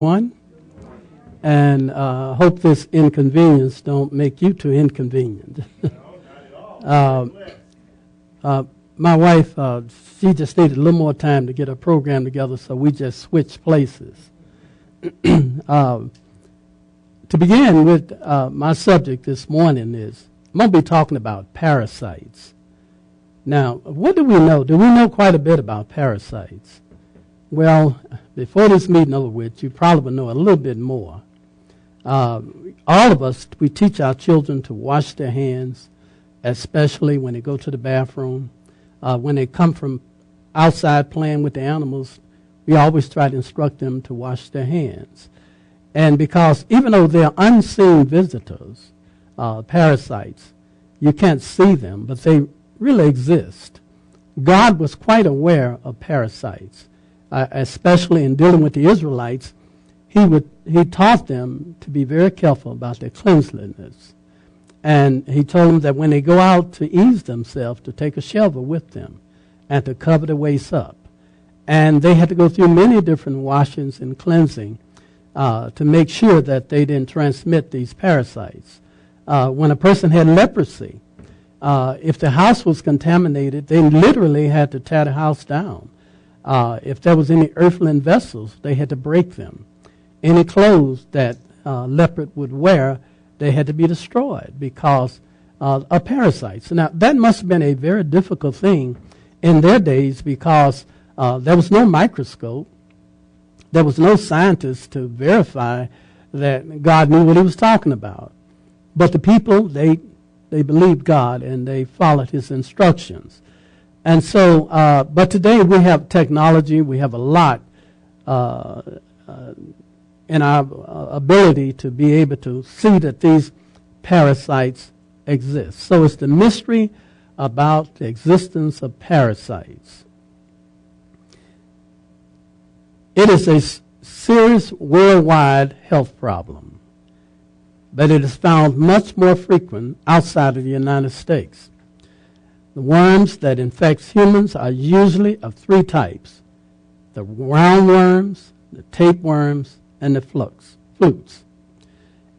One, and hope this inconvenience don't make you too inconvenient. My wife, she just needed a little more time to get her program together, so we just switched places. To begin with, my subject this morning is, I'm going to be talking about parasites. Now, what do we know? Do we know quite a bit about parasites? Well, before this meeting over with, you probably know a little bit more. All of us, we teach our children to wash their hands, especially when they go to the bathroom. When they come from outside playing with the animals, we always try to instruct them to wash their hands. And because even though they're unseen visitors, parasites, you can't see them, but they really exist. God was quite aware of parasites. Especially in dealing with the Israelites, he taught them to be very careful about their cleanliness. And he told them that when they go out to ease themselves, to take a shovel with them and to cover the waist up. And they had to go through many different washings and cleansing to make sure that they didn't transmit these parasites. When a person had leprosy, if the house was contaminated, they literally had to tear the house down. If there was any earthen vessels, they had to break them. Any clothes that leopard would wear, they had to be destroyed because of parasites. Now, that must have been a very difficult thing in their days because there was no microscope. There was no scientist to verify that God knew what he was talking about. But the people, they believed God and they followed his instructions. And so, but today we have technology, we have a lot in our ability to be able to see that these parasites exist. So it's the mystery about the existence of parasites. It is a serious worldwide health problem, but it is found much more frequent outside of the United States. The worms that infect humans are usually of three types: the roundworms, the tapeworms, and the flukes. In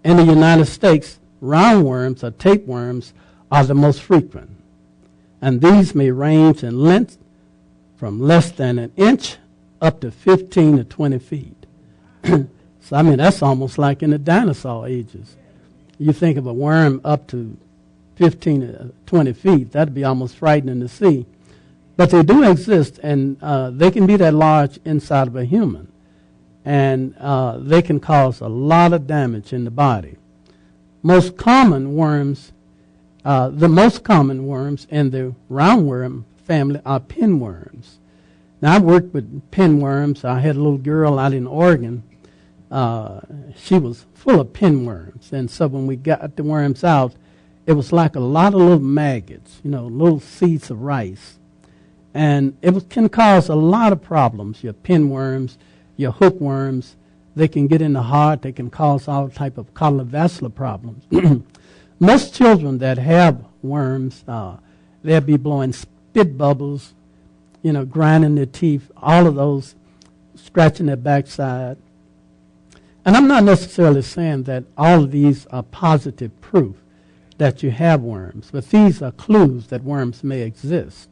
the United States, roundworms or tapeworms are the most frequent, and these may range in length from less than an inch up to 15 to 20 feet. So, I mean, that's almost like in the dinosaur ages. You think of a worm up to 15 to 20 feet, that'd be almost frightening to see. But they do exist, and they can be that large inside of a human. And they can cause a lot of damage in the body. Most common worms, the most common worms in the roundworm family are pinworms. Now, I've worked with pinworms. I had a little girl out in Oregon. She was full of pinworms. And so when we got the worms out, it was like a lot of little maggots, little seeds of rice. And it can cause a lot of problems. Your pinworms, your hookworms, they can get in the heart. They can cause all type of cardiovascular problems. Most children that have worms, they'll be blowing spit bubbles, grinding their teeth, all of those, scratching their backside. And I'm not necessarily saying that all of these are positive proof that you have worms, but these are clues that worms may exist.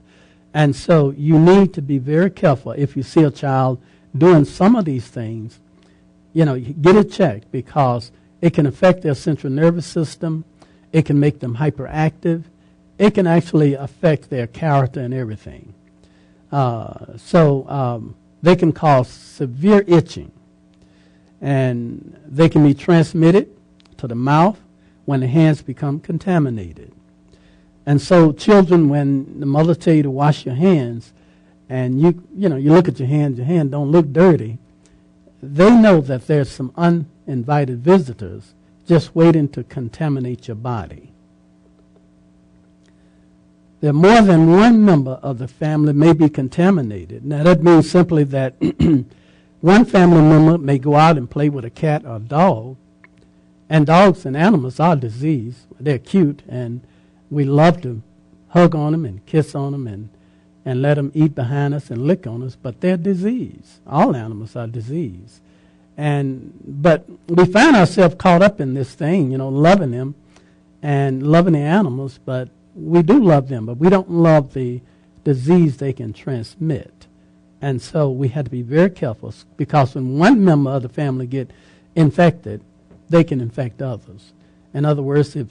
And so you need to be very careful if you see a child doing some of these things, get it checked because it can affect their central nervous system. It can make them hyperactive. It can actually affect their character and everything. So they can cause severe itching, and they can be transmitted to the mouth when the hands become contaminated. And so children, when the mother tell you to wash your hands, and you look at your hand don't look dirty, they know that there's some uninvited visitors just waiting to contaminate your body. There are more than one member of the family may be contaminated. Now that means simply that one family member may go out and play with a cat or a dog, and dogs and animals are diseased. They're cute, and we love to hug on them and kiss on them and let them eat behind us and lick on us, but they're diseased. All animals are diseased. But we find ourselves caught up in this thing, loving them and loving the animals, but we do love them, but we don't love the disease they can transmit. And so we had to be very careful, because when one member of the family get infected, they can infect others. In other words, if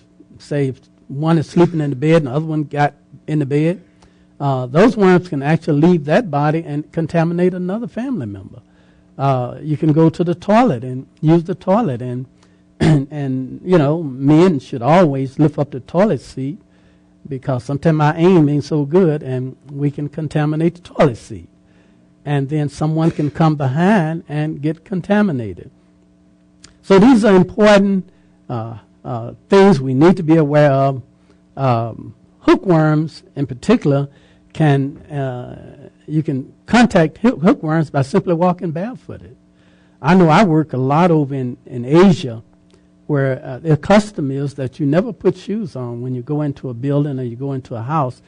one is sleeping in the bed and the other one got in the bed, those worms can actually leave that body and contaminate another family member. You can go to the toilet and use the toilet, and men should always lift up the toilet seat, because sometimes our aim ain't so good and we can contaminate the toilet seat. And then someone can come behind and get contaminated. So these are important things we need to be aware of. Hookworms in particular you can contact hookworms by simply walking barefooted. I know I work a lot over in Asia, where the custom is that you never put shoes on when you go into a building or you go into a house.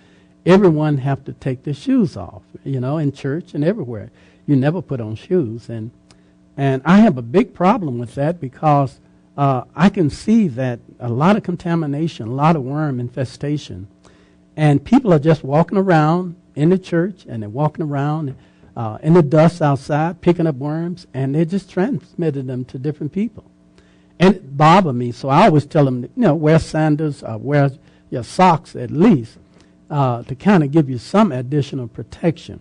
Everyone have to take their shoes off, in church and everywhere. You never put on shoes. And I have a big problem with that, because I can see that a lot of contamination, a lot of worm infestation, and people are just walking around in the church, and they're walking around in the dust outside, picking up worms, and they're just transmitting them to different people. And it bothers me, so I always tell them, wear sandals, wear your socks at least, to kind of give you some additional protection.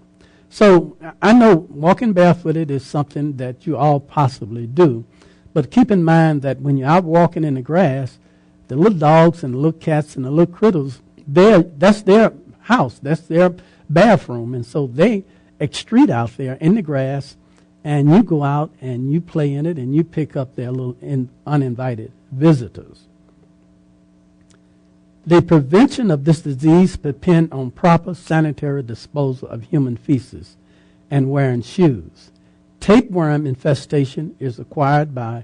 So I know walking barefooted is something that you all possibly do, but keep in mind that when you're out walking in the grass, the little dogs and the little cats and the little critters, that's their house, that's their bathroom, and so they excrete out there in the grass, and you go out and you play in it and you pick up their little uninvited visitors. The prevention of this disease depends on proper sanitary disposal of human feces and wearing shoes. Tapeworm infestation is acquired by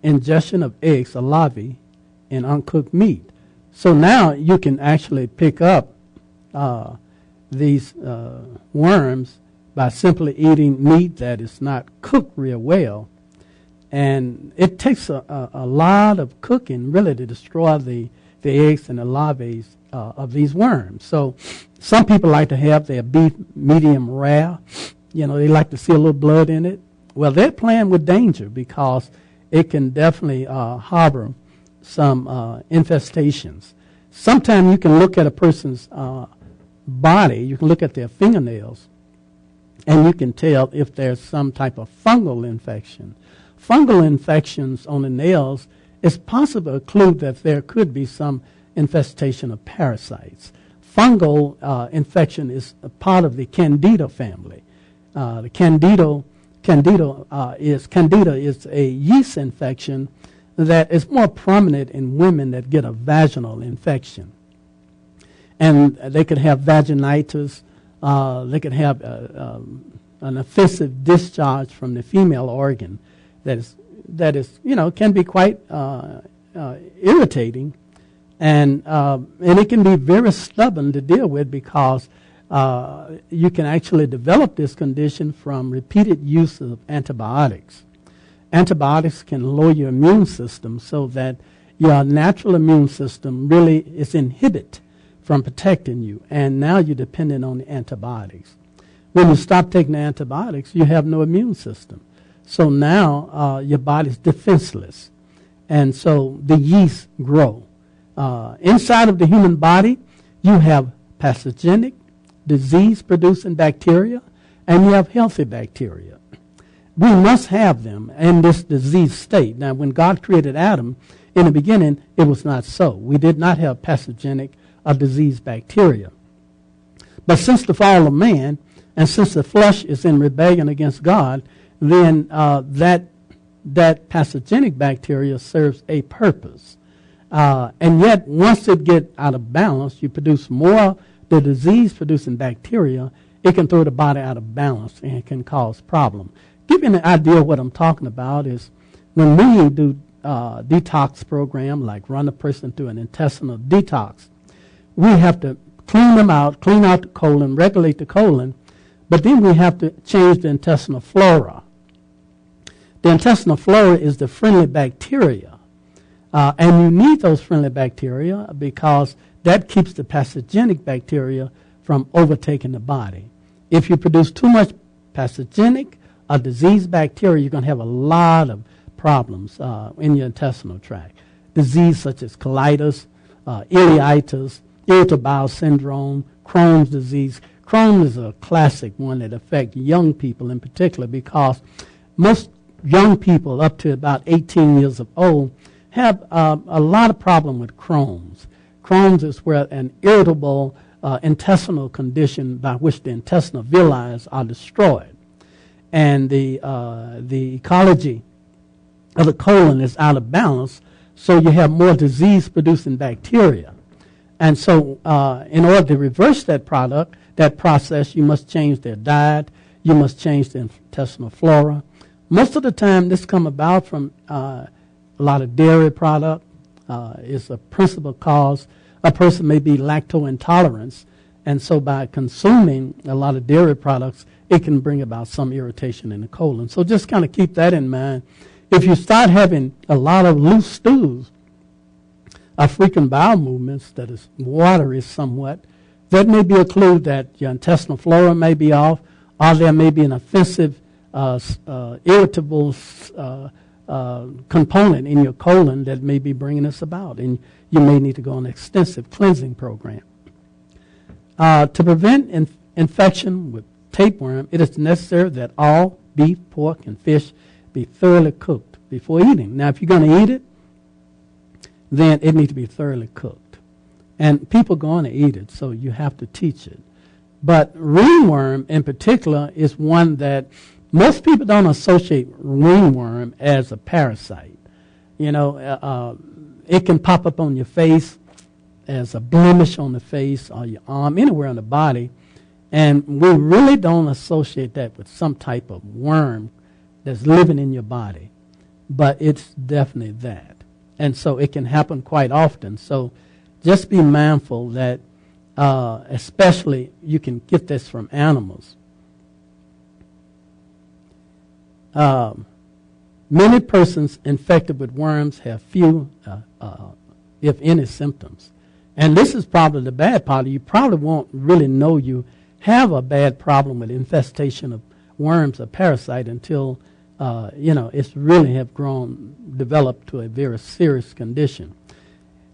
ingestion of eggs or larvae in uncooked meat. So now you can actually pick up these worms by simply eating meat that is not cooked real well. And it takes a lot of cooking really to destroy the eggs and the larvae of these worms. So some people like to have their beef medium rare. They like to see a little blood in it. Well, they're playing with danger, because it can definitely harbor some infestations. Sometimes you can look at a person's body, you can look at their fingernails, and you can tell if there's some type of fungal infection. Fungal infections on the nails is possibly a clue that there could be some infestation of parasites. Fungal infection is a part of the Candida family. The Candida is a yeast infection that is more prominent in women that get a vaginal infection. And they could have vaginitis. They could have an offensive discharge from the female organ that is can be quite irritating, and it can be very stubborn to deal with, because you can actually develop this condition from repeated use of antibiotics. Antibiotics can lower your immune system so that your natural immune system really is inhibited from protecting you, and now you're dependent on the antibiotics. When you stop taking the antibiotics, you have no immune system. So now your body's defenseless, and so the yeast grow. Inside of the human body, you have pathogenic, disease-producing bacteria, and you have healthy bacteria. We must have them in this disease state. Now, when God created Adam, in the beginning, it was not so. We did not have pathogenic or diseased bacteria. But since the fall of man, and since the flesh is in rebellion against God, then that pathogenic bacteria serves a purpose. And yet, once it gets out of balance, you produce more the disease-producing bacteria, it can throw the body out of balance and it can cause problems. Give you an idea of what I'm talking about is when we do detox program, like run a person through an intestinal detox, we have to clean them out, clean out the colon, regulate the colon, but then we have to change the intestinal flora. The intestinal flora is the friendly bacteria. And you need those friendly bacteria because that keeps the pathogenic bacteria from overtaking the body. If you produce too much pathogenic or disease bacteria, you're going to have a lot of problems in your intestinal tract. Disease such as colitis, ileitis, irritable bowel syndrome, Crohn's disease. Crohn's is a classic one that affects young people in particular because most young people up to about 18 years of old have a lot of problem with Crohn's. Crohn's is where an irritable intestinal condition by which the intestinal villi are destroyed. And the ecology of the colon is out of balance, so you have more disease-producing bacteria. And so in order to reverse that process, you must change their diet, you must change the intestinal flora. Most of the time, this comes about from a lot of dairy product. Is a principal cause. A person may be lactose intolerant, and so by consuming a lot of dairy products, it can bring about some irritation in the colon. So just kind of keep that in mind. If you start having a lot of loose stools, frequent bowel movements that is watery somewhat, that may be a clue that your intestinal flora may be off, or there may be an offensive, irritable component in your colon that may be bringing this about, and you may need to go on an extensive cleansing program. To prevent infection with tapeworm, it is necessary that all beef, pork, and fish be thoroughly cooked before eating. Now, if you're going to eat it, then it needs to be thoroughly cooked. And people are going to eat it, so you have to teach it. But ringworm in particular is one that most people don't associate ringworm as a parasite. You know, it can pop up on your face as a blemish on the face or your arm, anywhere on the body. And we really don't associate that with some type of worm that's living in your body. But it's definitely that. And so it can happen quite often. So just be mindful that especially you can get this from animals. Many persons infected with worms have few, if any, symptoms. And this is probably the bad part. You probably won't really know you have a bad problem with infestation of worms or parasite until, it's really have developed to a very serious condition.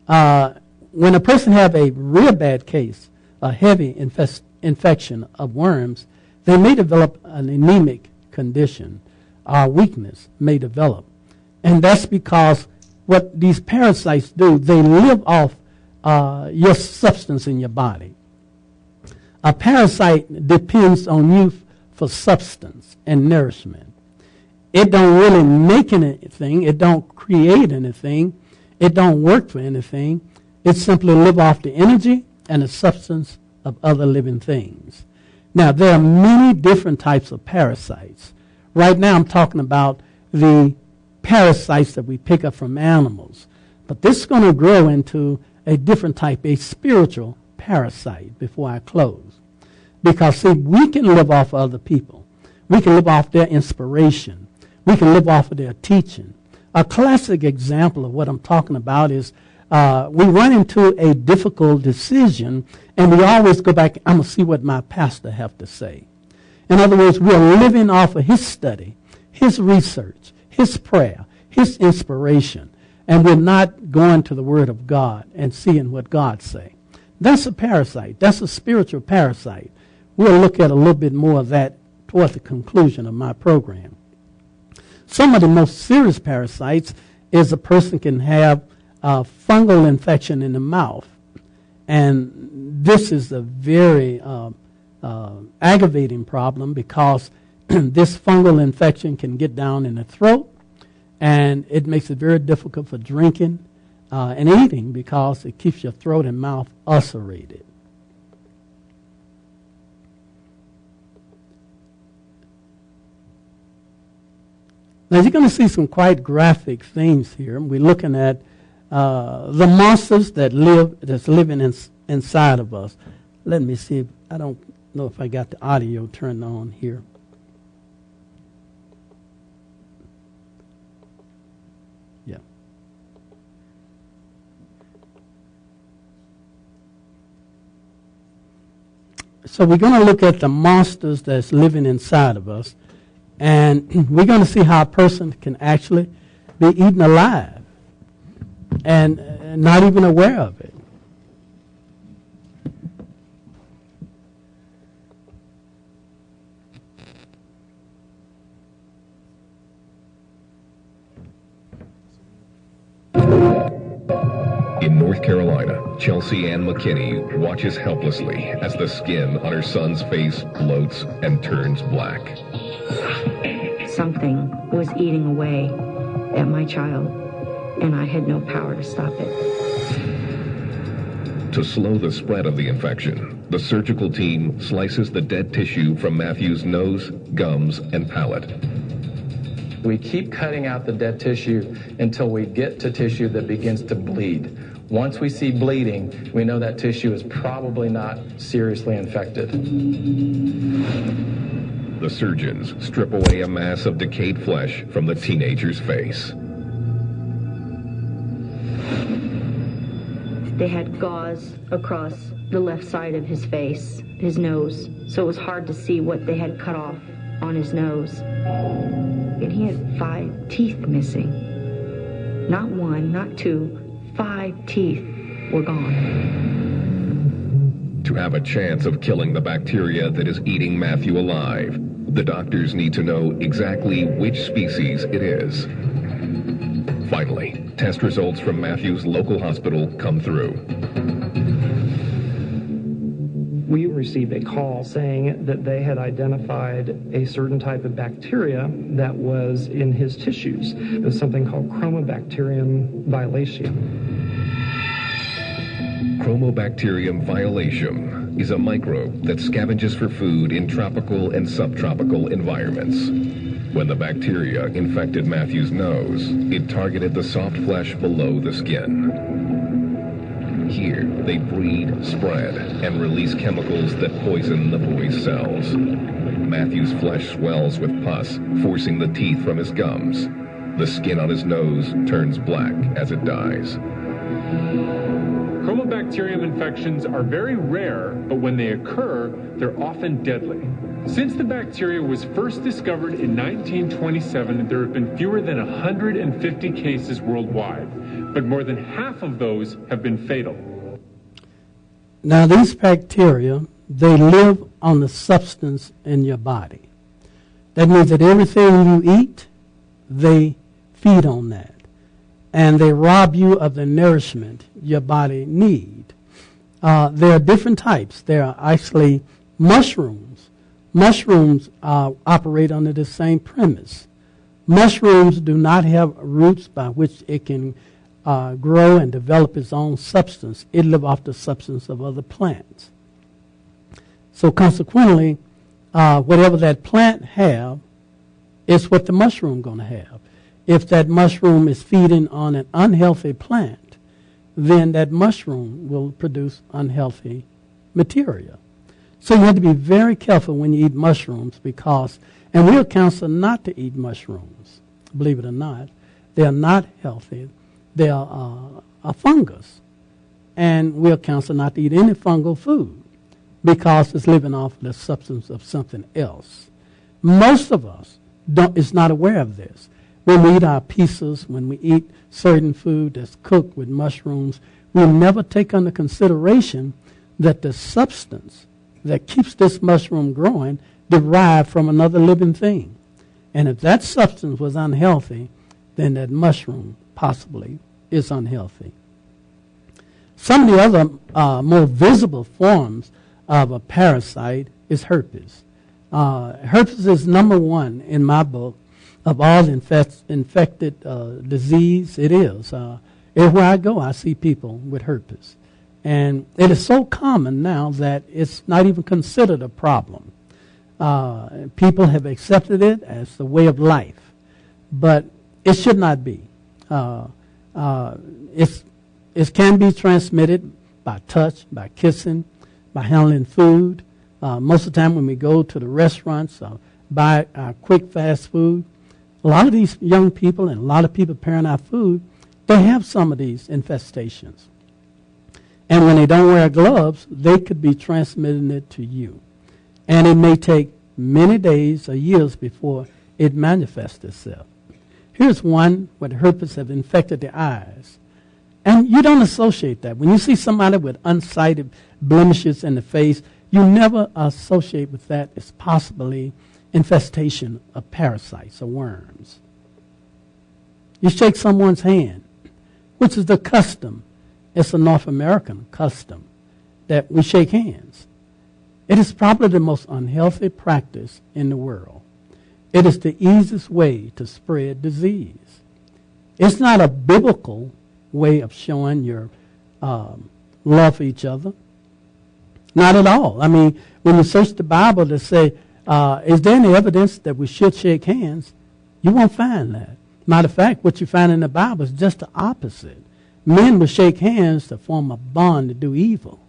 When a person have a real bad case, a heavy infection of worms, they may develop an anemic condition. Weakness may develop. And that's because what these parasites do, they live off your substance in your body. A parasite depends on you for substance and nourishment. It don't really make anything. It don't create anything. It don't work for anything. It simply live off the energy and the substance of other living things. Now, there are many different types of parasites. Right now I'm talking about the parasites that we pick up from animals. But this is going to grow into a different type, a spiritual parasite, before I close. Because, see, we can live off of other people. We can live off their inspiration. We can live off of their teaching. A classic example of what I'm talking about is we run into a difficult decision, and we always go back, I'm going to see what my pastor have to say. In other words, we're living off of his study, his research, his prayer, his inspiration, and we're not going to the Word of God and seeing what God say. That's a parasite. That's a spiritual parasite. We'll look at a little bit more of that toward the conclusion of my program. Some of the most serious parasites is a person can have a fungal infection in the mouth. And this is a very aggravating problem because this fungal infection can get down in the throat, and it makes it very difficult for drinking and eating because it keeps your throat and mouth ulcerated. Now you're going to see some quite graphic things here. We're looking at the monsters that's living inside of us. Let me see. I don't know if I got the audio turned on here. Yeah. So we're going to look at the monsters that's living inside of us, and we're going to see how a person can actually be eaten alive and not even aware of it. In North Carolina, Chelsea Ann McKinney watches helplessly as the skin on her son's face bloats and turns black. Something was eating away at my child, and I had no power to stop it. To slow the spread of the infection, the surgical team slices the dead tissue from Matthew's nose, gums, and palate. We keep cutting out the dead tissue until we get to tissue that begins to bleed. Once we see bleeding, we know that tissue is probably not seriously infected. The surgeons strip away a mass of decayed flesh from the teenager's face. They had gauze across the left side of his face, his nose, so it was hard to see what they had cut off on his nose. And he had 5 teeth missing. Not 1, not 2, 5 teeth were gone. To have a chance of killing the bacteria that is eating Matthew alive, the doctors need to know exactly which species it is. Finally, test results from Matthew's local hospital come through. We received a call saying that they had identified a certain type of bacteria that was in his tissues. It was something called Chromobacterium violatium. Chromobacterium violatium is a microbe that scavenges for food in tropical and subtropical environments. When the bacteria infected Matthew's nose, it targeted the soft flesh below the skin. Here, they breed, spread, and release chemicals that poison the boy's cells. Matthew's flesh swells with pus, forcing the teeth from his gums. The skin on his nose turns black as it dies. Chromobacterium infections are very rare, but when they occur, they're often deadly. Since the bacteria was first discovered in 1927, there have been fewer than 150 cases worldwide, but more than half of those have been fatal. Now, these bacteria, they live on the substance in your body. That means that everything you eat, they feed on that. And they rob you of the nourishment your body needs. There are different types. There are actually mushrooms. Mushrooms operate under the same premise. Mushrooms do not have roots by which it can grow and develop its own substance. It lives off the substance of other plants. So consequently, whatever that plant have is what the mushroom going to have. If that mushroom is feeding on an unhealthy plant, then that mushroom will produce unhealthy material. So you have to be very careful when you eat mushrooms because, and we'll counsel not to eat mushrooms, believe it or not. They are not healthy. They are a fungus. And we'll counsel not to eat any fungal food because it's living off the substance of something else. Most of us is not aware of this. When we eat our pizzas, when we eat certain food that's cooked with mushrooms, we never take under consideration that the substance that keeps this mushroom growing derived from another living thing. And if that substance was unhealthy, then that mushroom possibly is unhealthy. Some of the other more visible forms of a parasite is herpes. Herpes is number 1 in my book of all infected disease. It is. Everywhere I go, I see people with herpes. And it is so common now that it's not even considered a problem. People have accepted it as the way of life. But it should not be. It can be transmitted by touch, by kissing, by handling food. Most of the time when we go to the restaurants, buy quick fast food, a A lot of these young people and a lot of people preparing our food, they have some of these infestations. And when they don't wear gloves, they could be transmitting it to you. And it may take many days or years before it manifests itself. Here's one where the herpes have infected the eyes. And you don't associate that. When you see somebody with unsighted blemishes in the face, you never associate with that as possibly infestation of parasites or worms. You shake someone's hand, which is the custom. It's a North American custom that we shake hands. It is probably the most unhealthy practice in the world. It is the easiest way to spread disease. It's not a biblical way of showing your love for each other. Not at all. I mean, when you search the Bible to say, is there any evidence that we should shake hands? You won't find that. Matter of fact, what you find in the Bible is just the opposite. Men will shake hands to form a bond to do evil.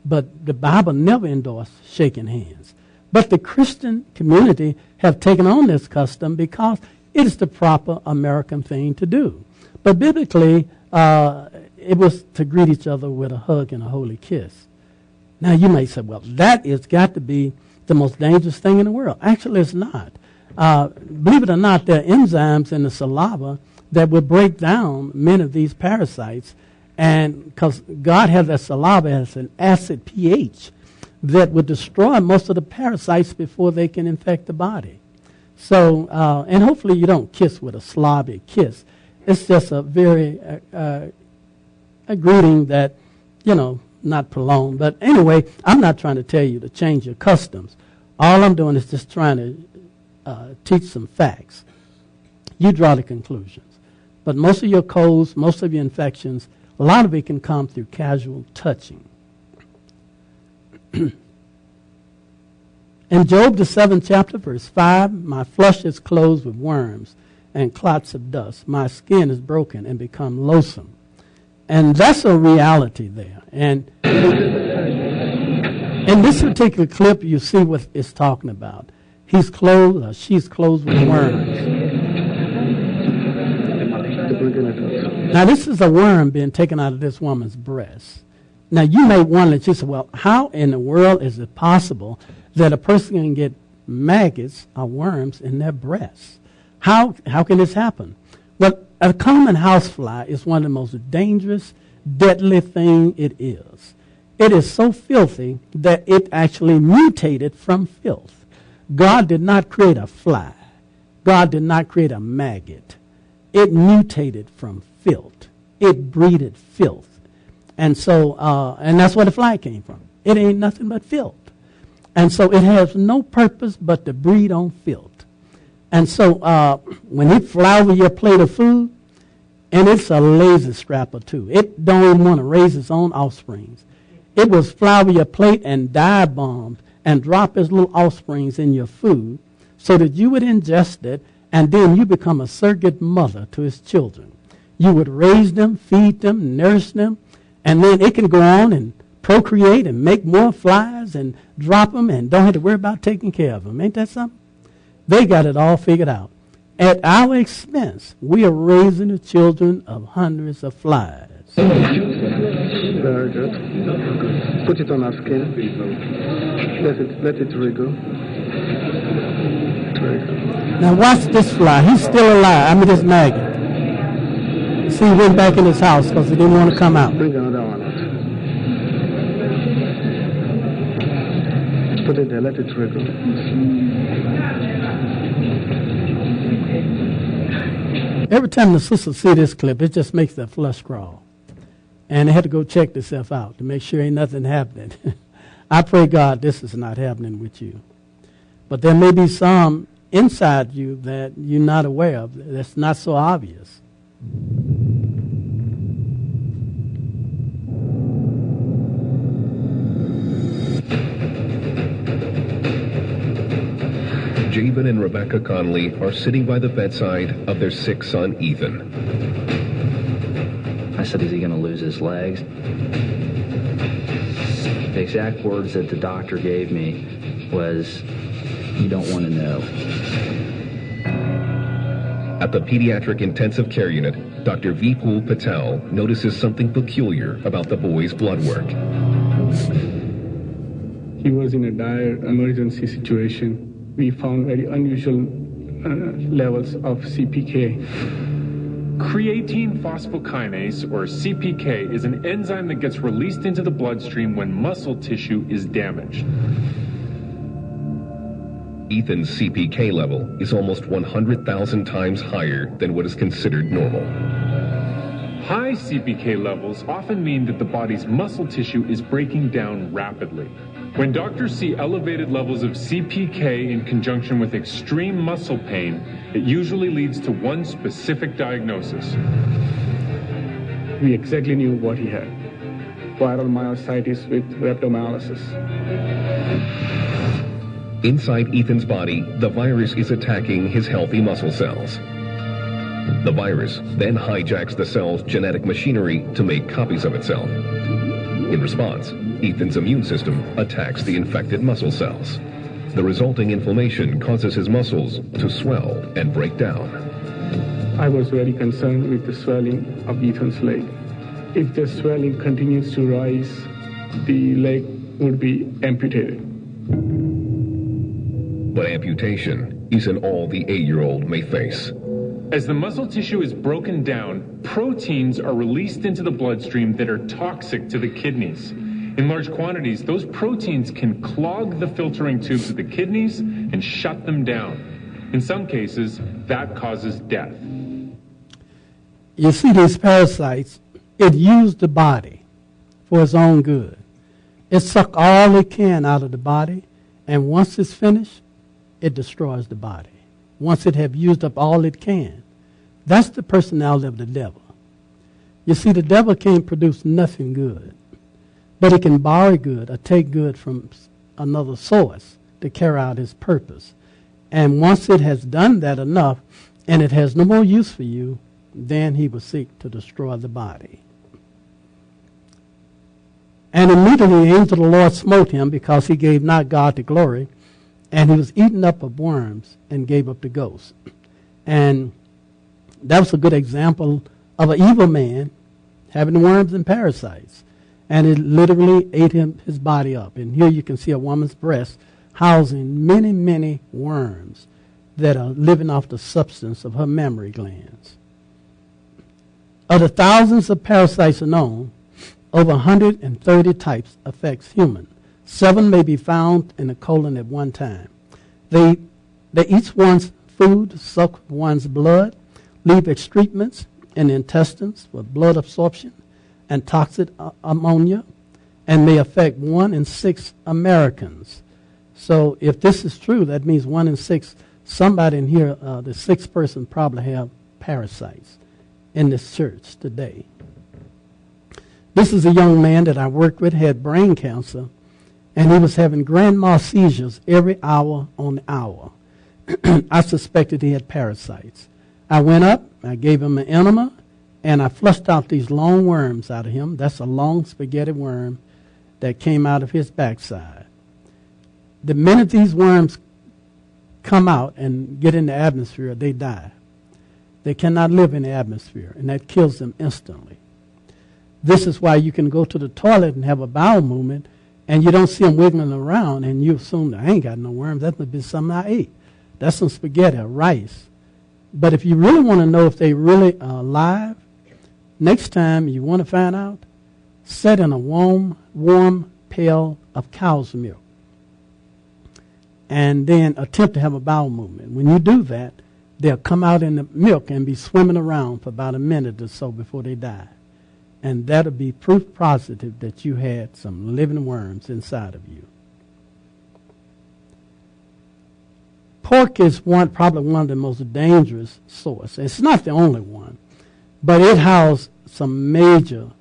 But the Bible never endorsed shaking hands. But the Christian community have taken on this custom because it is the proper American thing to do. But biblically, it was to greet each other with a hug and a holy kiss. Now, you may say, well, that has got to be the most dangerous thing in the world. Actually, it's not. Believe it or not, there are enzymes in the saliva that will break down many of these parasites. And because God has that saliva has an acid pH that would destroy most of the parasites before they can infect the body. So, and hopefully you don't kiss with a slobby kiss. It's just a very a greeting that, not prolonged. But anyway, I'm not trying to tell you to change your customs. All I'm doing is just trying to teach some facts. You draw the conclusions. But most of your colds, most of your infections, a lot of it can come through casual touching. In Job, the 7th chapter, verse 5, my flesh is clothed with worms and clots of dust. My skin is broken and become loathsome. And that's a reality there. And in this particular clip, you see what it's talking about. He's clothed, or she's clothed with worms. Now, this is a worm being taken out of this woman's breast. Now, you may wonder, you say, well, how in the world is it possible that a person can get maggots or worms in their breasts? How can this happen? Well, a common housefly is one of the most dangerous, deadly thing it is. It is so filthy that it actually mutated from filth. God did not create a fly. God did not create a maggot. It mutated from filth. It breeded filth. And so, and that's where the fly came from. It ain't nothing but filth. And so it has no purpose but to breed on filth. And so when it fly over your plate of food, and it's a lazy scrapper too. It don't even want to raise its own offsprings. It will fly over your plate and dive bomb and drop its little offsprings in your food so that you would ingest it, and then you become a surrogate mother to its children. You would raise them, feed them, nurse them, and then it can go on and procreate and make more flies and drop them and don't have to worry about taking care of them. Ain't that something? They got it all figured out. At our expense, we are raising the children of hundreds of flies. Very good. Put it on our skin. Let it wriggle. Now watch this fly. He's still alive. I mean, this maggot. See, he went back in his house because he didn't want to come out. Bring another one out. Put it there. Let it wriggle. Every time the sister see this clip, it just makes their flesh crawl. And they had to go check themselves out to make sure ain't nothing happening. I pray God this is not happening with you. But there may be some inside you that you're not aware of that's not so obvious. Jabin and Rebecca Conley are sitting by the bedside of their sick son, Ethan. I said, is he going to lose his legs? The exact words that the doctor gave me was, you don't want to know. At the pediatric intensive care unit, Dr. Vipul Patel notices something peculiar about the boy's blood work. He was in a dire emergency situation. We found very unusual levels of CPK. Creatine phosphokinase, or CPK, is an enzyme that gets released into the bloodstream when muscle tissue is damaged. Ethan's CPK level is almost 100,000 times higher than what is considered normal. High CPK levels often mean that the body's muscle tissue is breaking down rapidly. When doctors see elevated levels of CPK in conjunction with extreme muscle pain, it usually leads to one specific diagnosis. We exactly knew what he had. Viral myositis with rhabdomyolysis. Inside Ethan's body, the virus is attacking his healthy muscle cells. The virus then hijacks the cell's genetic machinery to make copies of itself. In response, Ethan's immune system attacks the infected muscle cells. The resulting inflammation causes his muscles to swell and break down. I was very concerned with the swelling of Ethan's leg. If the swelling continues to rise, the leg would be amputated. But amputation isn't all the 8-year-old may face. As the muscle tissue is broken down, proteins are released into the bloodstream that are toxic to the kidneys. In large quantities, those proteins can clog the filtering tubes of the kidneys and shut them down. In some cases, that causes death. You see, these parasites, it used the body for its own good. It sucked all it can out of the body, and once it's finished, it destroys the body. Once it have used up all it can. That's the personality of the devil. You see, the devil can't produce nothing good, but he can borrow good or take good from another source to carry out his purpose. And once it has done that enough, and it has no more use for you, then he will seek to destroy the body. And immediately the angel of the Lord smote him, because he gave not God the glory, and he was eaten up of worms and gave up the ghost. And that was a good example of an evil man having worms and parasites. And it literally ate his body up. And here you can see a woman's breast housing many, many worms that are living off the substance of her mammary glands. Of the thousands of parasites known, over 130 types affects humans. 7 may be found in the colon at one time. They eat one's food, suck one's blood, leave excrements in the intestines with blood absorption and toxic ammonia, and may affect 1 in 6 Americans. So if this is true, that means 1 in 6, somebody in here, the 6th person probably have parasites in this church today. This is a young man that I worked with, had brain cancer, and he was having grand mal seizures every hour on the hour. I suspected he had parasites. I went up, I gave him an enema, and I flushed out these long worms out of him. That's a long spaghetti worm that came out of his backside. The minute these worms come out and get in the atmosphere, they die. They cannot live in the atmosphere, and that kills them instantly. This is why you can go to the toilet and have a bowel movement, and you don't see them wiggling around, and you assume, I ain't got no worms. That must be something I ate. That's some spaghetti or rice. But if you really want to know if they really are alive, next time you want to find out, set in a warm pail of cow's milk, and then attempt to have a bowel movement. When you do that, they'll come out in the milk and be swimming around for about a minute or so before they die. And that'll be proof positive that you had some living worms inside of you. Pork is probably one of the most dangerous sources. It's not the only one, but it houses some major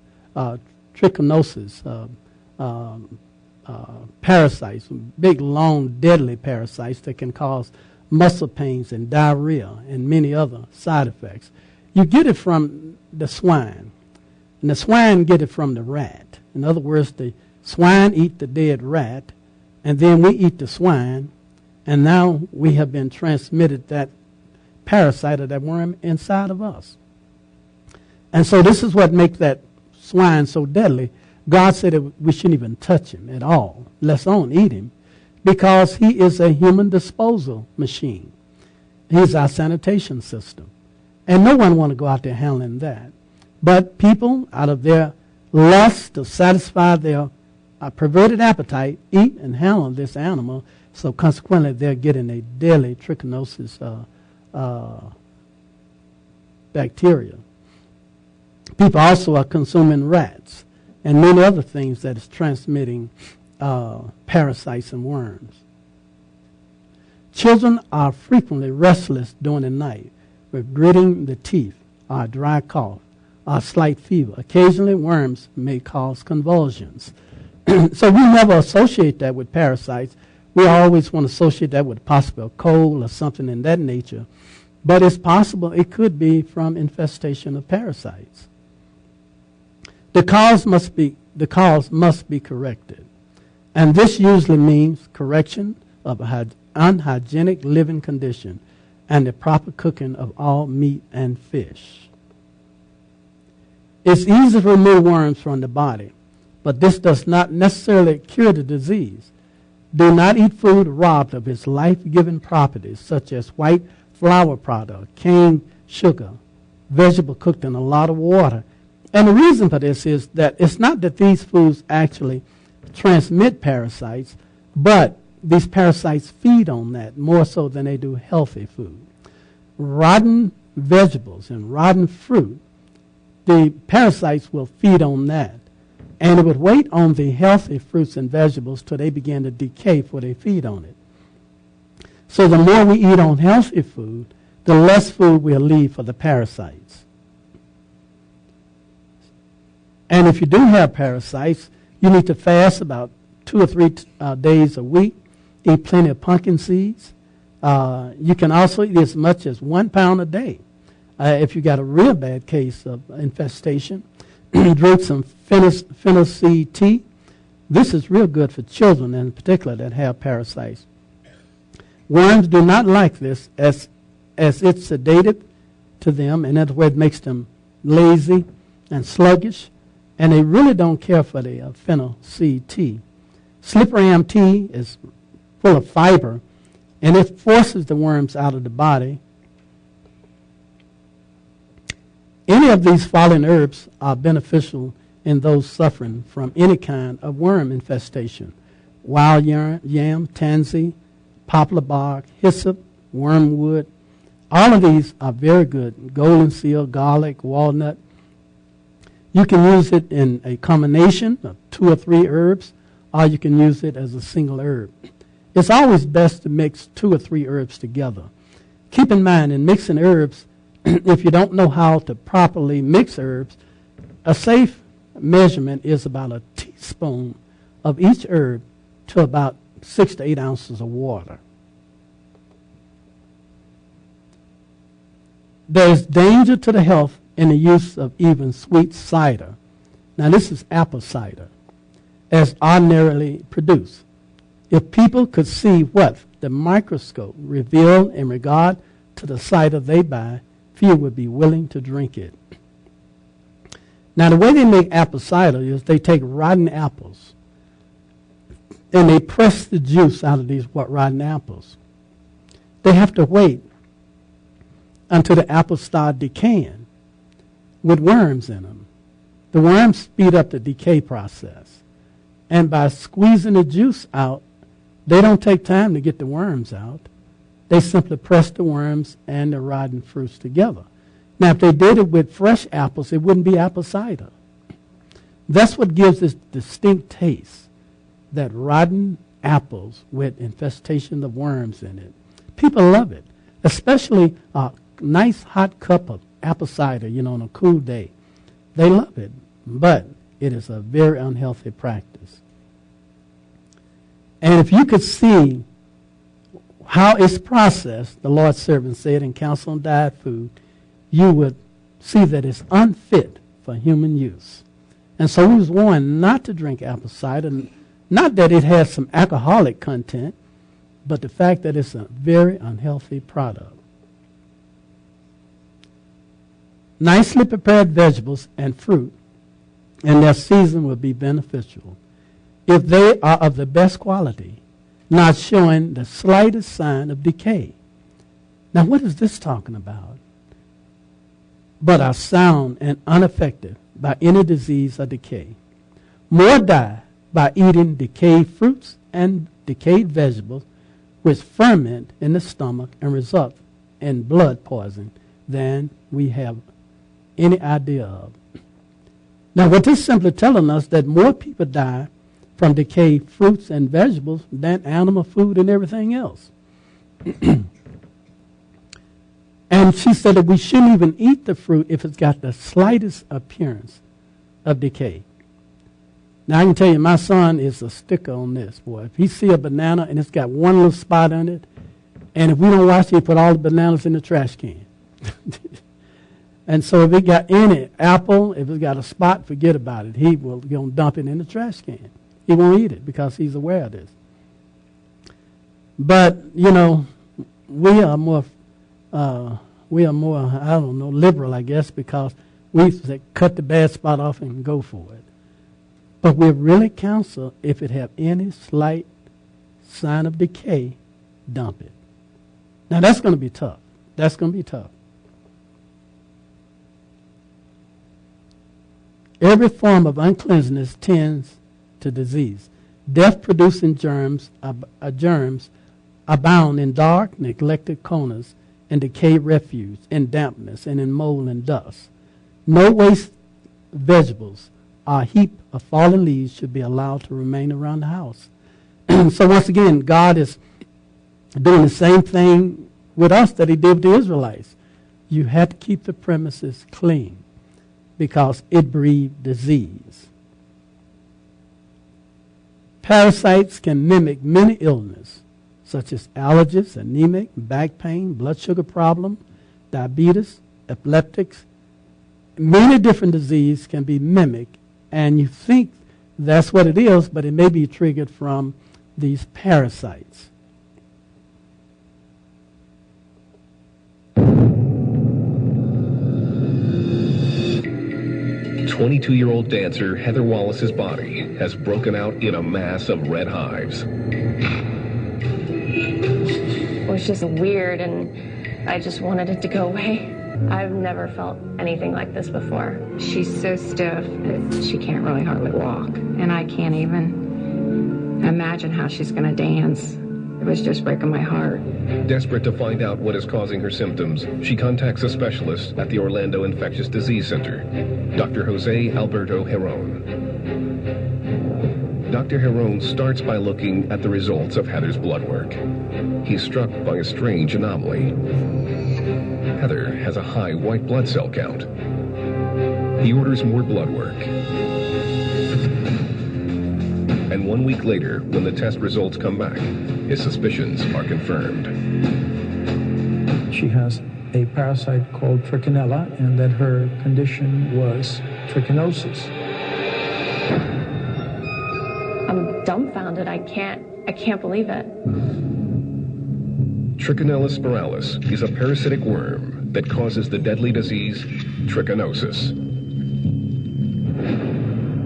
trichinosis parasites, big, long, deadly parasites that can cause muscle pains and diarrhea and many other side effects. You get it from the swine. And the swine get it from the rat. In other words, the swine eat the dead rat, and then we eat the swine, and now we have been transmitted that parasite of that worm inside of us. And so this is what makes that swine so deadly. God said that we shouldn't even touch him at all, let alone eat him, because he is a human disposal machine. He's our sanitation system. And no one want to go out there handling that. But people, out of their lust to satisfy their perverted appetite, eat and handle this animal. So consequently, they're getting a deadly trichinosis bacteria. People also are consuming rats and many other things that is transmitting parasites and worms. Children are frequently restless during the night with gritting the teeth, or a dry cough, or a slight fever. Occasionally, worms may cause convulsions. So we never associate that with parasites. We always want to associate that with possible cold or something in that nature. But it's possible it could be from infestation of parasites. The cause must be corrected. And this usually means correction of an unhygienic living condition and the proper cooking of all meat and fish. It's easy to remove worms from the body, but this does not necessarily cure the disease. Do not eat food robbed of its life-giving properties, such as white flour product, cane sugar, vegetable cooked in a lot of water. And the reason for this is that it's not that these foods actually transmit parasites, but these parasites feed on that more so than they do healthy food. Rotten vegetables and rotten fruit, the parasites will feed on that. And it would wait on the healthy fruits and vegetables till they begin to decay before they feed on it. So the more we eat on healthy food, the less food we'll leave for the parasites. And if you do have parasites, you need to fast about 2 or 3 days a week, eat plenty of pumpkin seeds. You can also eat as much as 1 pound a day. If you got a real bad case of infestation, drink some fennel seed tea. This is real good for children in particular that have parasites. Worms do not like this as it's sedative to them, and that's where it makes them lazy and sluggish, and they really don't care for the fennel seed tea. Slippery elm tea is full of fiber, and it forces the worms out of the body. Any of these following herbs are beneficial in those suffering from any kind of worm infestation: wild yam, tansy, poplar bark, hyssop, wormwood. All of these are very good. Golden seal, garlic, walnut. You can use it in a combination of 2 or 3 herbs, or you can use it as a single herb. It's always best to mix 2 or 3 herbs together. Keep in mind, in mixing herbs, if you don't know how to properly mix herbs, a safe measurement is about a teaspoon of each herb to about 6 to 8 ounces of water. There is danger to the health in the use of even sweet cider. Now this is apple cider, as ordinarily produced. If people could see what the microscope revealed in regard to the cider they buy, few would be willing to drink it. Now the way they make apple cider is they take rotten apples and they press the juice out of these rotten apples. They have to wait until the apples start decaying with worms in them. The worms speed up the decay process. And by squeezing the juice out, they don't take time to get the worms out. They simply press the worms and the rotten fruits together. Now, if they did it with fresh apples, it wouldn't be apple cider. That's what gives this distinct taste, that rotten apples with infestation of worms in it. People love it, especially a nice hot cup of apple cider, on a cool day. They love it, but it is a very unhealthy practice. And if you could see how it's processed, the Lord's servant said in Counsel on Diet Food, you would see that it's unfit for human use. And so he was warned not to drink apple cider, not that it has some alcoholic content, but the fact that it's a very unhealthy product. Nicely prepared vegetables and fruit and their season will be beneficial if they are of the best quality, not showing the slightest sign of decay. Now, what is this talking about? But are sound and unaffected by any disease or decay. More die by eating decayed fruits and decayed vegetables, which ferment in the stomach and result in blood poisoning, than we have any idea of. Now, what this is simply telling us that more people die from decayed fruits and vegetables than animal food and everything else. And she said that we shouldn't even eat the fruit if it's got the slightest appearance of decay. Now, I can tell you, my son is a sticker on this, boy. If he see a banana and it's got one little spot on it, and if we don't wash it, he put all the bananas in the trash can. And so if it got any apple, if it's got a spot, forget about it. He will go and dump it in the trash can. He won't eat it because he's aware of this. But, you know, we are more, I don't know, liberal, I guess, because we say cut the bad spot off and go for it. But we really counsel, if it have any slight sign of decay, dump it. Now, that's going to be tough. That's going to be tough. Every form of uncleanness tends to disease. Death-producing germs abound in dark, neglected corners, in decayed refuse, in dampness, and in mold and dust. No waste vegetables or heap of fallen leaves should be allowed to remain around the house. So once again, God is doing the same thing with us that he did with the Israelites. You have to keep the premises clean because it breeds disease. Parasites can mimic many illnesses, such as allergies, anemic, back pain, blood sugar problem, diabetes, epileptics. Many different diseases can be mimicked, and you think that's what it is, but it may be triggered from these parasites. 22-year-old dancer Heather Wallace's body has broken out in a mass of red hives. It was just weird, and I just wanted it to go away. I've never felt anything like this before. She's so stiff that she can't really hardly walk, and I can't even imagine how she's going to dance. It was just breaking my heart. Desperate to find out what is causing her symptoms, she contacts a specialist at the Orlando Infectious Disease Center, Dr. Jose Alberto Heron. Dr. Heron starts by looking at the results of Heather's blood work. He's struck by a strange anomaly. Heather has a high white blood cell count. He orders more blood work. And 1 week later, when the test results come back, his suspicions are confirmed. She has a parasite called trichinella, and that her condition was trichinosis. I'm dumbfounded. I can't believe it. Trichinella spiralis is a parasitic worm that causes the deadly disease trichinosis.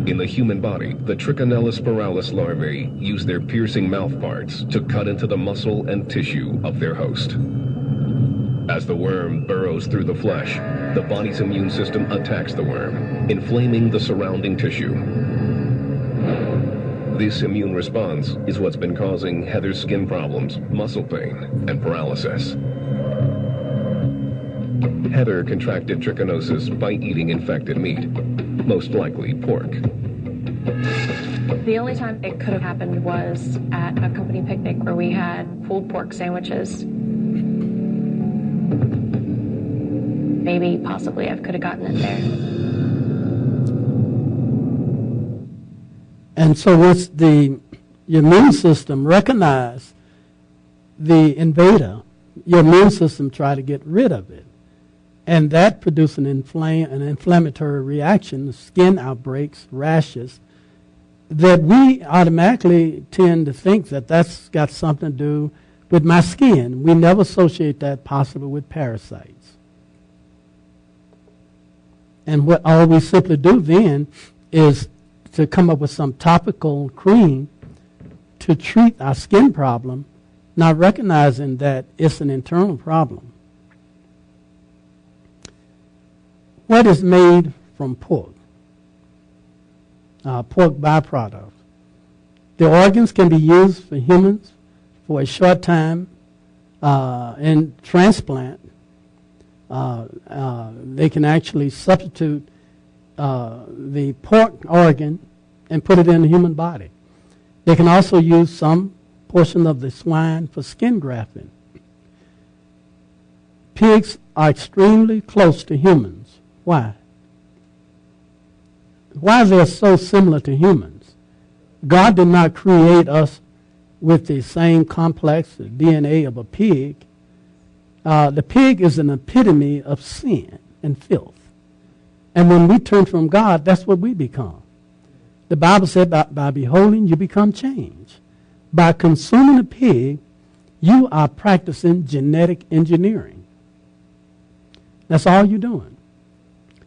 In the human body, the Trichinella spiralis larvae use their piercing mouth parts to cut into the muscle and tissue of their host. As the worm burrows through the flesh, the body's immune system attacks the worm, inflaming the surrounding tissue. This immune response is what's been causing Heather's skin problems, muscle pain, and paralysis. Heather contracted trichinosis by eating infected meat, most likely pork. The only time it could have happened was at a company picnic where we had pulled pork sandwiches. Maybe, possibly, I could have gotten it there. And so once your immune system recognizes the invader, your immune system try to get rid of it. And that produces an inflammatory reaction, skin outbreaks, rashes, that we automatically tend to think that that's got something to do with my skin. We never associate that possibly with parasites. And what all we simply do then is to come up with some topical cream to treat our skin problem, not recognizing that it's an internal problem. What is made from pork? Pork byproduct. The organs can be used for humans for a short time in transplant. They can actually substitute the pork organ and put it in the human body. They can also use some portion of the swine for skin grafting. Pigs are extremely close to humans. Why? Why they're so similar to humans? God did not create us with the same complex DNA of a pig. The pig is an epitome of sin and filth. And when we turn from God, that's what we become. The Bible said by beholding, you become changed. By consuming a pig, you are practicing genetic engineering. That's all you're doing.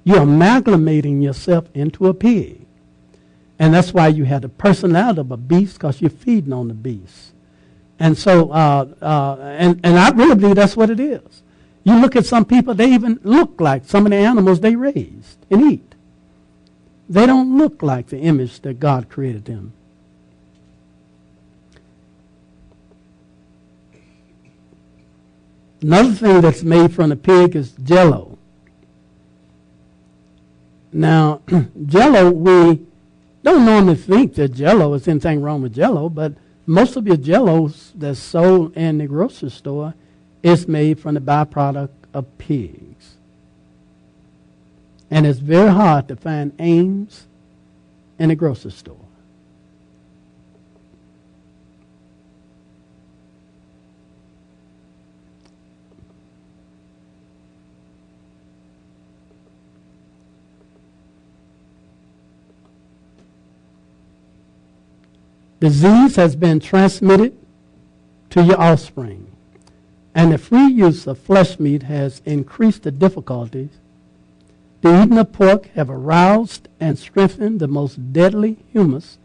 You're amalgamating yourself into a pig. And that's why you have the personality of a beast, because you're feeding on the beast. And so, and I really believe that's what it is. You look at some people, they even look like some of the animals they raised and eat. They don't look like the image that God created them. Another thing that's made from the pig is Jell-O. Now, Jell-O, we don't normally think that Jell-O is anything wrong with Jell-O, but most of your Jell-Os that's sold in the grocery store is made from the byproduct of pigs. And it's very hard to find Ames in a grocery store. Disease has been transmitted to your offspring, and the free use of flesh meat has increased the difficulties. The eating of pork have aroused and strengthened the most deadly humus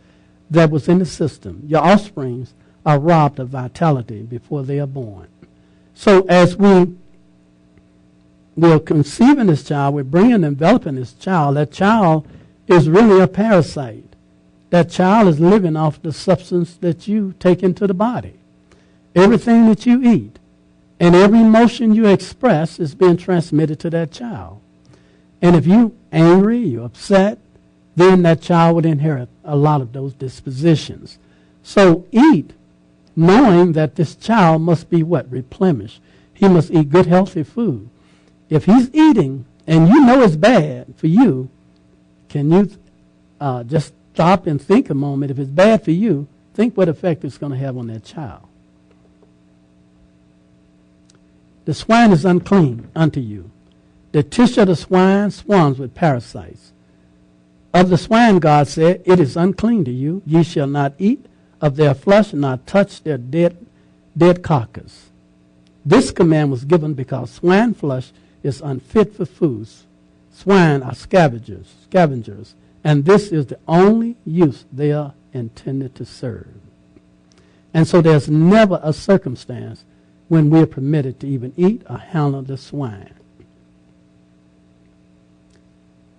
that was in the system. Your offspring are robbed of vitality before they are born. So as we are conceiving this child, we're bringing and enveloping this child. That child is really a parasite. That child is living off the substance that you take into the body. Everything that you eat and every emotion you express is being transmitted to that child. And if you're angry, you're upset, then that child would inherit a lot of those dispositions. So eat knowing that this child must be what? Replenished. He must eat good, healthy food. If he's eating and you know it's bad for you, can you just stop and think a moment? If it's bad for you, think what effect it's going to have on that child. The swine is unclean unto you. The tissue of the swine swarms with parasites. Of the swine, God said, it is unclean to you. Ye shall not eat of their flesh, and not touch their dead carcass. This command was given because swine flesh is unfit for foods. Swine are scavengers, and this is the only use they are intended to serve. And so there's never a circumstance when we are permitted to even eat or handle the swine.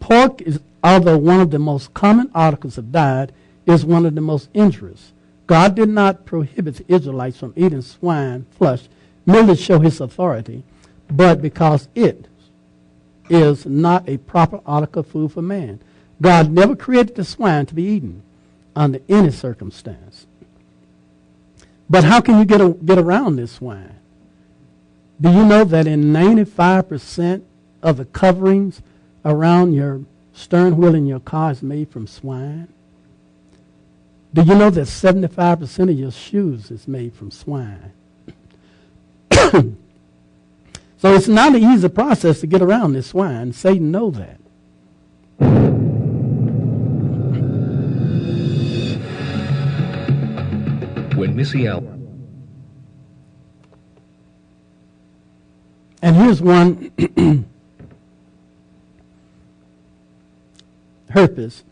Pork is, although one of the most common articles of diet, is one of the most injurious. God did not prohibit the Israelites from eating swine flesh merely to show his authority, but because it is not a proper article of food for man. God never created the swine to be eaten under any circumstance. But how can you get around this swine? Do you know that in 95% of the coverings around your stern wheel in your car is made from swine? Do you know that 75% of your shoes is made from swine? So it's not an easy process to get around this swine. Satan knows that. When Missy Al... And here's one herpes,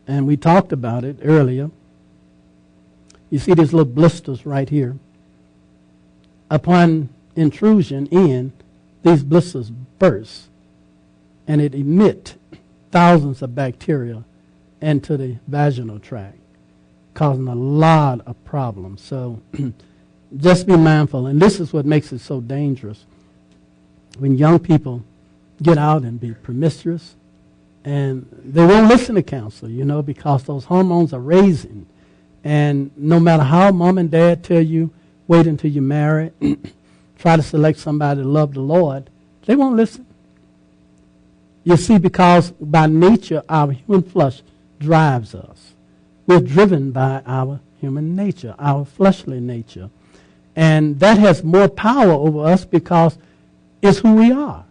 and we talked about it earlier. You see these little blisters right here. Upon intrusion in, these blisters burst, and it emits thousands of bacteria into the vaginal tract, causing a lot of problems. So just be mindful, and this is what makes it so dangerous. When young people get out and be promiscuous, and they won't listen to counsel, because those hormones are raising. And no matter how mom and dad tell you, wait until you're married, try to select somebody to love the Lord, they won't listen. You see, because by nature, our human flesh drives us. We're driven by our human nature, our fleshly nature. And that has more power over us because it's who we are.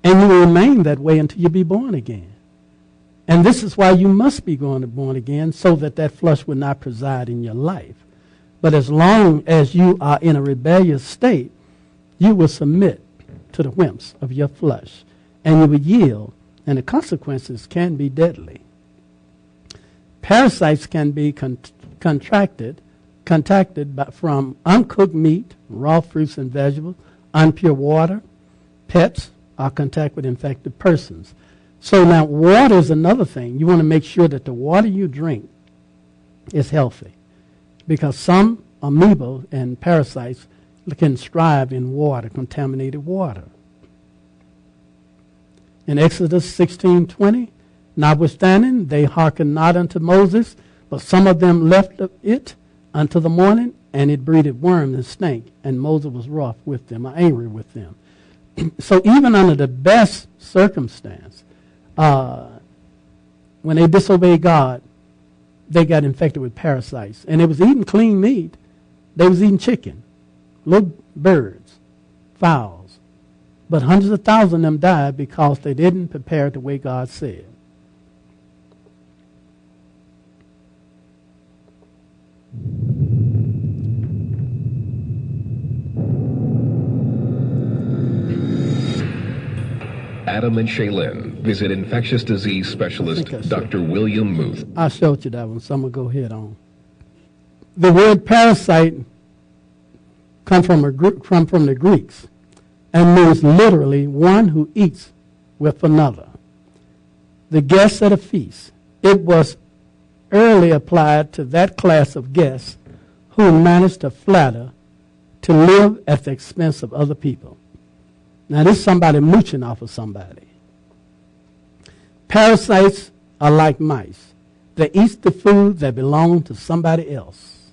And you will remain that way until you be born again. And this is why you must be born again, so that that flesh will not preside in your life. But as long as you are in a rebellious state, you will submit to the whims of your flesh, and you will yield, and the consequences can be deadly. Parasites can be contacted from uncooked meat, raw fruits and vegetables, impure water, pets, or contact with infected persons. So now water is another thing. You want to make sure that the water you drink is healthy, because some amoeba and parasites can thrive in water, contaminated water. In Exodus 16:20, notwithstanding, they hearkened not unto Moses, but some of them left it until the morning, and it breathed worms and stank, and Moses was wroth with them, or angry with them. So even under the best circumstance, when they disobeyed God, they got infected with parasites. And they was eating clean meat. They was eating chicken, little birds, fowls. But hundreds of thousands of them died because they didn't prepare it the way God said. Adam and Shaylin visit infectious disease specialist Dr. William Muth. I showed you that one, so I'm going to go ahead on. The word parasite comes from the Greeks and means literally one who eats with another. The guest at a feast. It was early applied to that class of guests who managed to flatter, to live at the expense of other people. Now, this is somebody mooching off of somebody. Parasites are like mice. They eat the food that belongs to somebody else.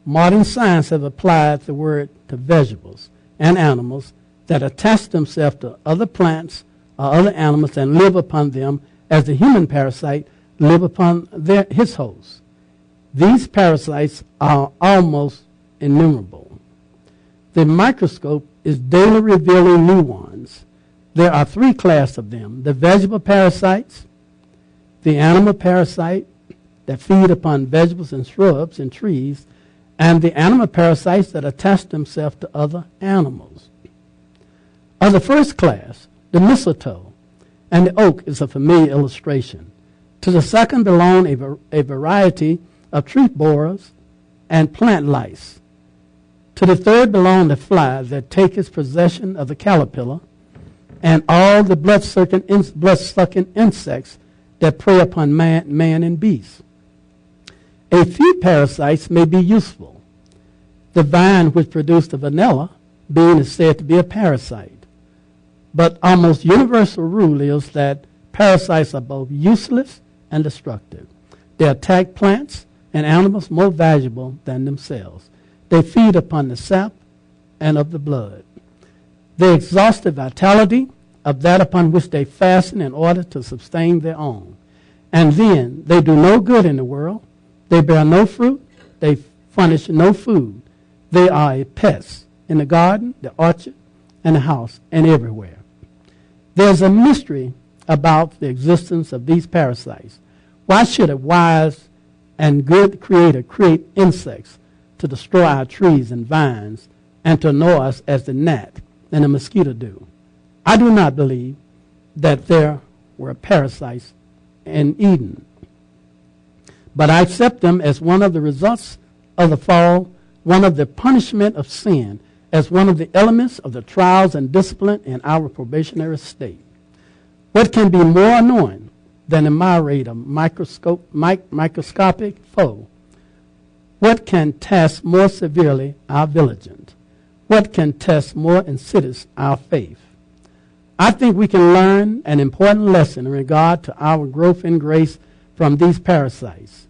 Modern science has applied the word to vegetables and animals that attach themselves to other plants or other animals and live upon them as the human parasite live upon his host. These parasites are almost innumerable. The microscope is daily revealing new ones. There are three classes of them: the vegetable parasites, the animal parasite that feed upon vegetables and shrubs and trees, and the animal parasites that attach themselves to other animals. Of the first class, the mistletoe and the oak is a familiar illustration. To the second belong a variety of tree borers and plant lice. To the third belong the fly that taketh possession of the caterpillar and all the blood-sucking insects that prey upon man and beast. A few parasites may be useful. The vine which produced the vanilla bean is said to be a parasite. But almost universal rule is that parasites are both useless and destructive. They attack plants and animals more valuable than themselves. They feed upon the sap and of the blood. They exhaust the vitality of that upon which they fasten in order to sustain their own. And then they do no good in the world. They bear no fruit. They furnish no food. They are a pest in the garden, the orchard, and the house, and everywhere. There's a mystery about the existence of these parasites. Why should a wise and good creator create insects to destroy our trees and vines and to annoy us as the gnat and the mosquito do? I do not believe that there were parasites in Eden. But I accept them as one of the results of the fall, one of the punishment of sin, as one of the elements of the trials and discipline in our probationary state. What can be more annoying than a myriad of microscopic foe? What can test more severely our vigilance? What can test more insidious our faith? I think we can learn an important lesson in regard to our growth in grace from these parasites.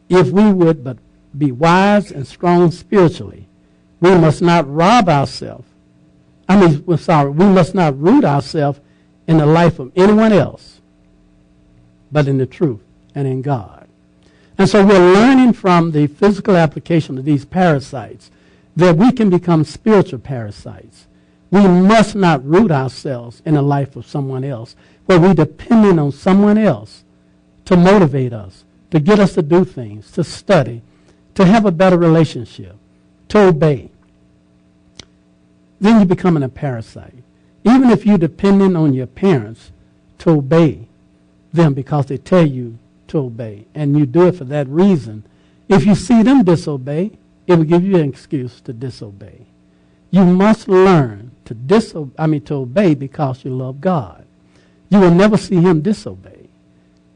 If we would but be wise and strong spiritually, we must not rob ourselves. We must not root ourselves in the life of anyone else, but in the truth and in God. And so we're learning from the physical application of these parasites that we can become spiritual parasites. We must not root ourselves in the life of someone else, where we're depending on someone else to motivate us, to get us to do things, to study, to have a better relationship, to obey. Then you're becoming a parasite. Even if you're depending on your parents to obey them because they tell you to obey, and you do it for that reason, if you see them disobey, it will give you an excuse to disobey. You must learn to obey because you love God. You will never see him disobey.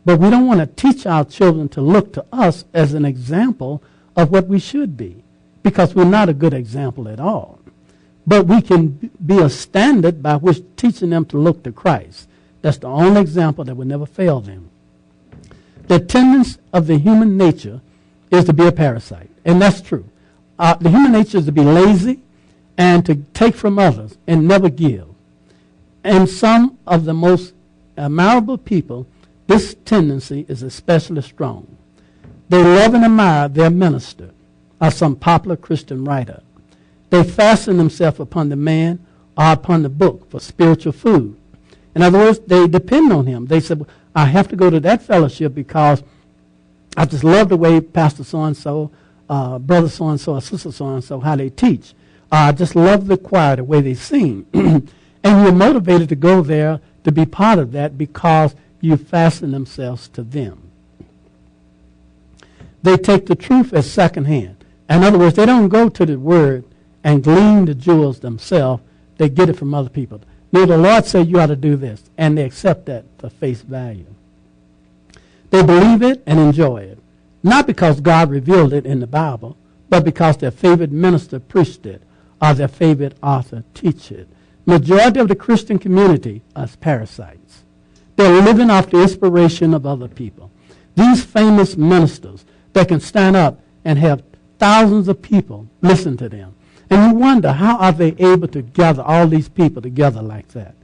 But we don't want to teach our children to look to us as an example of what we should be, because we're not a good example at all. But we can be a standard by which teaching them to look to Christ. That's the only example that will never fail them. The tendency of the human nature is to be a parasite, and that's true. The human nature is to be lazy and to take from others and never give. And some of the most admirable people, this tendency is especially strong. They love and admire their minister or some popular Christian writer. They fasten themselves upon the man or upon the book for spiritual food. In other words, they depend on him. They say, well, I have to go to that fellowship because I just love the way Pastor so-and-so, brother so-and-so, or sister so-and-so, how they teach. I just love the choir, the way they sing. And you're motivated to go there to be part of that because you fasten themselves to them. They take the truth as secondhand. In other words, they don't go to the Word and glean the jewels themselves. They get it from other people. No, the Lord said you ought to do this, and they accept that for face value. They believe it and enjoy it, not because God revealed it in the Bible, but because their favorite minister preached it or their favorite author teach it. Majority of the Christian community are parasites. They're living off the inspiration of other people. These famous ministers that can stand up and have thousands of people listen to them. And you wonder, how are they able to gather all these people together like that?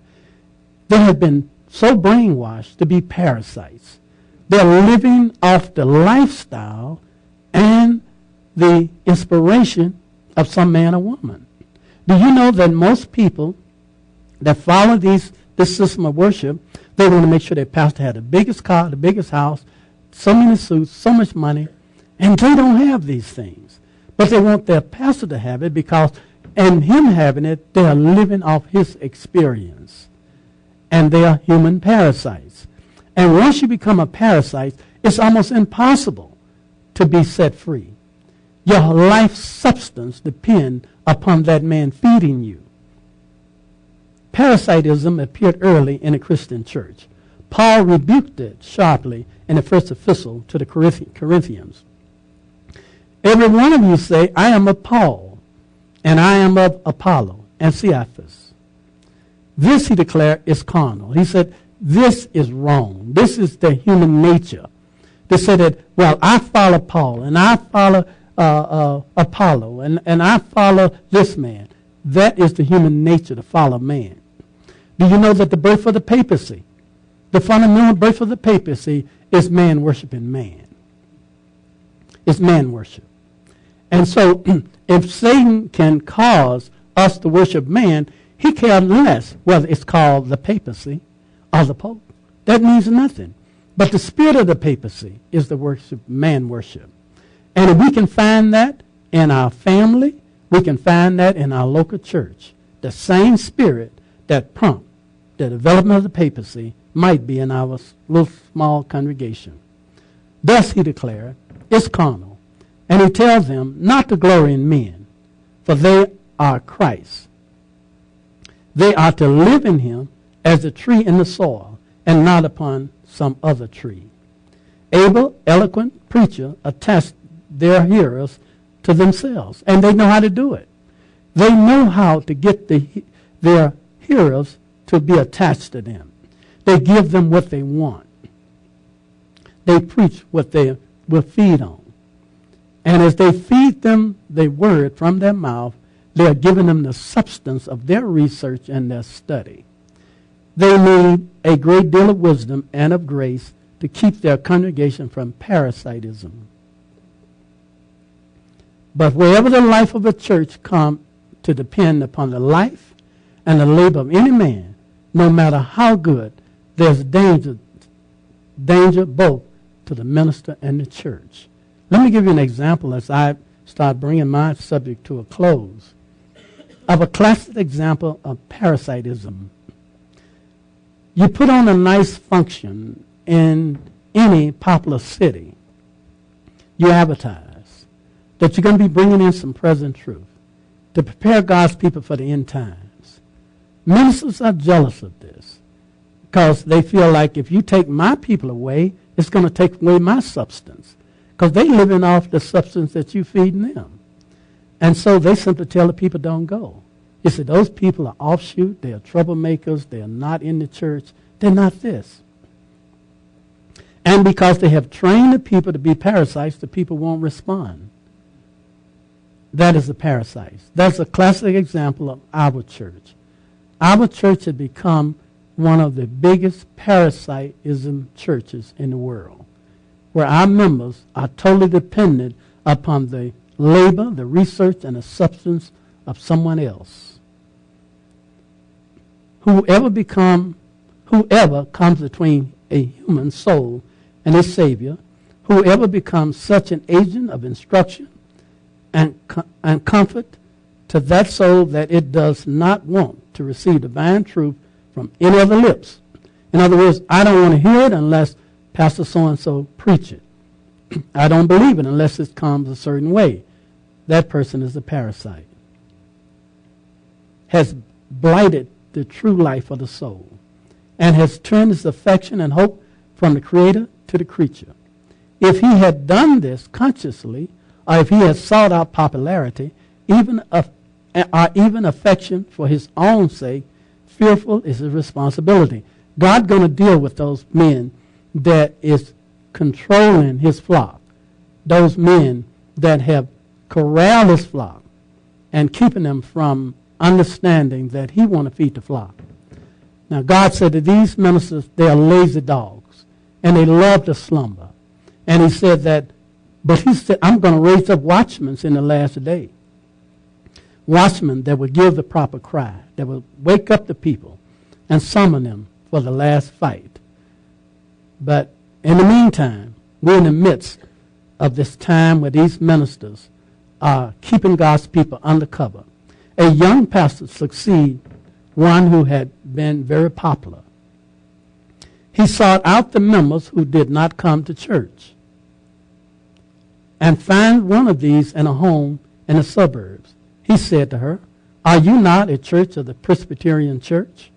They have been so brainwashed to be parasites. They're living off the lifestyle and the inspiration of some man or woman. Do you know that most people that follow this system of worship, they want to make sure their pastor had the biggest car, the biggest house, so many suits, so much money, and they don't have these things. But they want their pastor to have it because, and him having it, they are living off his experience. And they are human parasites. And once you become a parasite, it's almost impossible to be set free. Your life substance depends upon that man feeding you. Parasitism appeared early in the Christian church. Paul rebuked it sharply in the first epistle to the Corinthians. Every one of you say, I am of Paul, and I am of Apollo, and Cephas. This, he declared, is carnal. He said, this is wrong. This is the human nature. They said that, well, I follow Paul, and I follow Apollo, and I follow this man. That is the human nature, to follow man. Do you know that the birth of the papacy, the fundamental birth of the papacy, is man worshiping man? It's man worship. And so if Satan can cause us to worship man, he cares less whether it's called the papacy or the pope. That means nothing. But the spirit of the papacy is the worship, man worship. And if we can find that in our family, we can find that in our local church. The same spirit that prompts the development of the papacy might be in our little small congregation. Thus, he declared, it's carnal. And he tells them not to glory in men, for they are Christ. They are to live in him as a tree in the soil, and not upon some other tree. Able, eloquent preacher attached their hearers to themselves, and they know how to do it. They know how to get their hearers to be attached to them. They give them what they want. They preach what they will feed on. And as they feed them the word from their mouth, they are giving them the substance of their research and their study. They need a great deal of wisdom and of grace to keep their congregation from parasitism. But wherever the life of a church comes to depend upon the life and the labor of any man, no matter how good, there's danger both to the minister and the church. Let me give you an example as I start bringing my subject to a close of a classic example of parasitism. You put on a nice function in any popular city. You advertise that you're going to be bringing in some present truth to prepare God's people for the end times. Ministers are jealous of this because they feel like if you take my people away, it's going to take away my substance because they're living off the substance that you're feeding them. And so they simply tell the people don't go. You see, those people are offshoot, they are troublemakers, they are not in the church, they're not this. And because they have trained the people to be parasites, the people won't respond. That is the parasites. That's a classic example of our church. Our church had become one of the biggest parasitism churches in the world, where our members are totally dependent upon the labor, the research, and the substance of someone else. Whoever comes between a human soul and a Savior, whoever becomes such an agent of instruction and comfort to that soul that it does not want to receive divine truth from any other lips. In other words, I don't want to hear it unless Pastor so-and-so preach it. I don't believe it unless it comes a certain way. That person is a parasite. Has blighted the true life of the soul and has turned his affection and hope from the Creator to the creature. If he had done this consciously, or if he had sought out popularity, even affection for his own sake, fearful is his responsibility. God's going to deal with those men that is controlling his flock, those men that have corralled his flock and keeping them from understanding that he want to feed the flock. Now, God said that these ministers, they are lazy dogs, and they love to slumber. And he said that, but he said, I'm going to raise up watchmen in the last day. Watchmen that will give the proper cry, that will wake up the people and summon them for the last fight. But in the meantime, we're in the midst of this time where these ministers are keeping God's people undercover. A young pastor succeeded one who had been very popular. He sought out the members who did not come to church and found one of these in a home in the suburbs. He said to her, "Are you not a church of the Presbyterian Church?"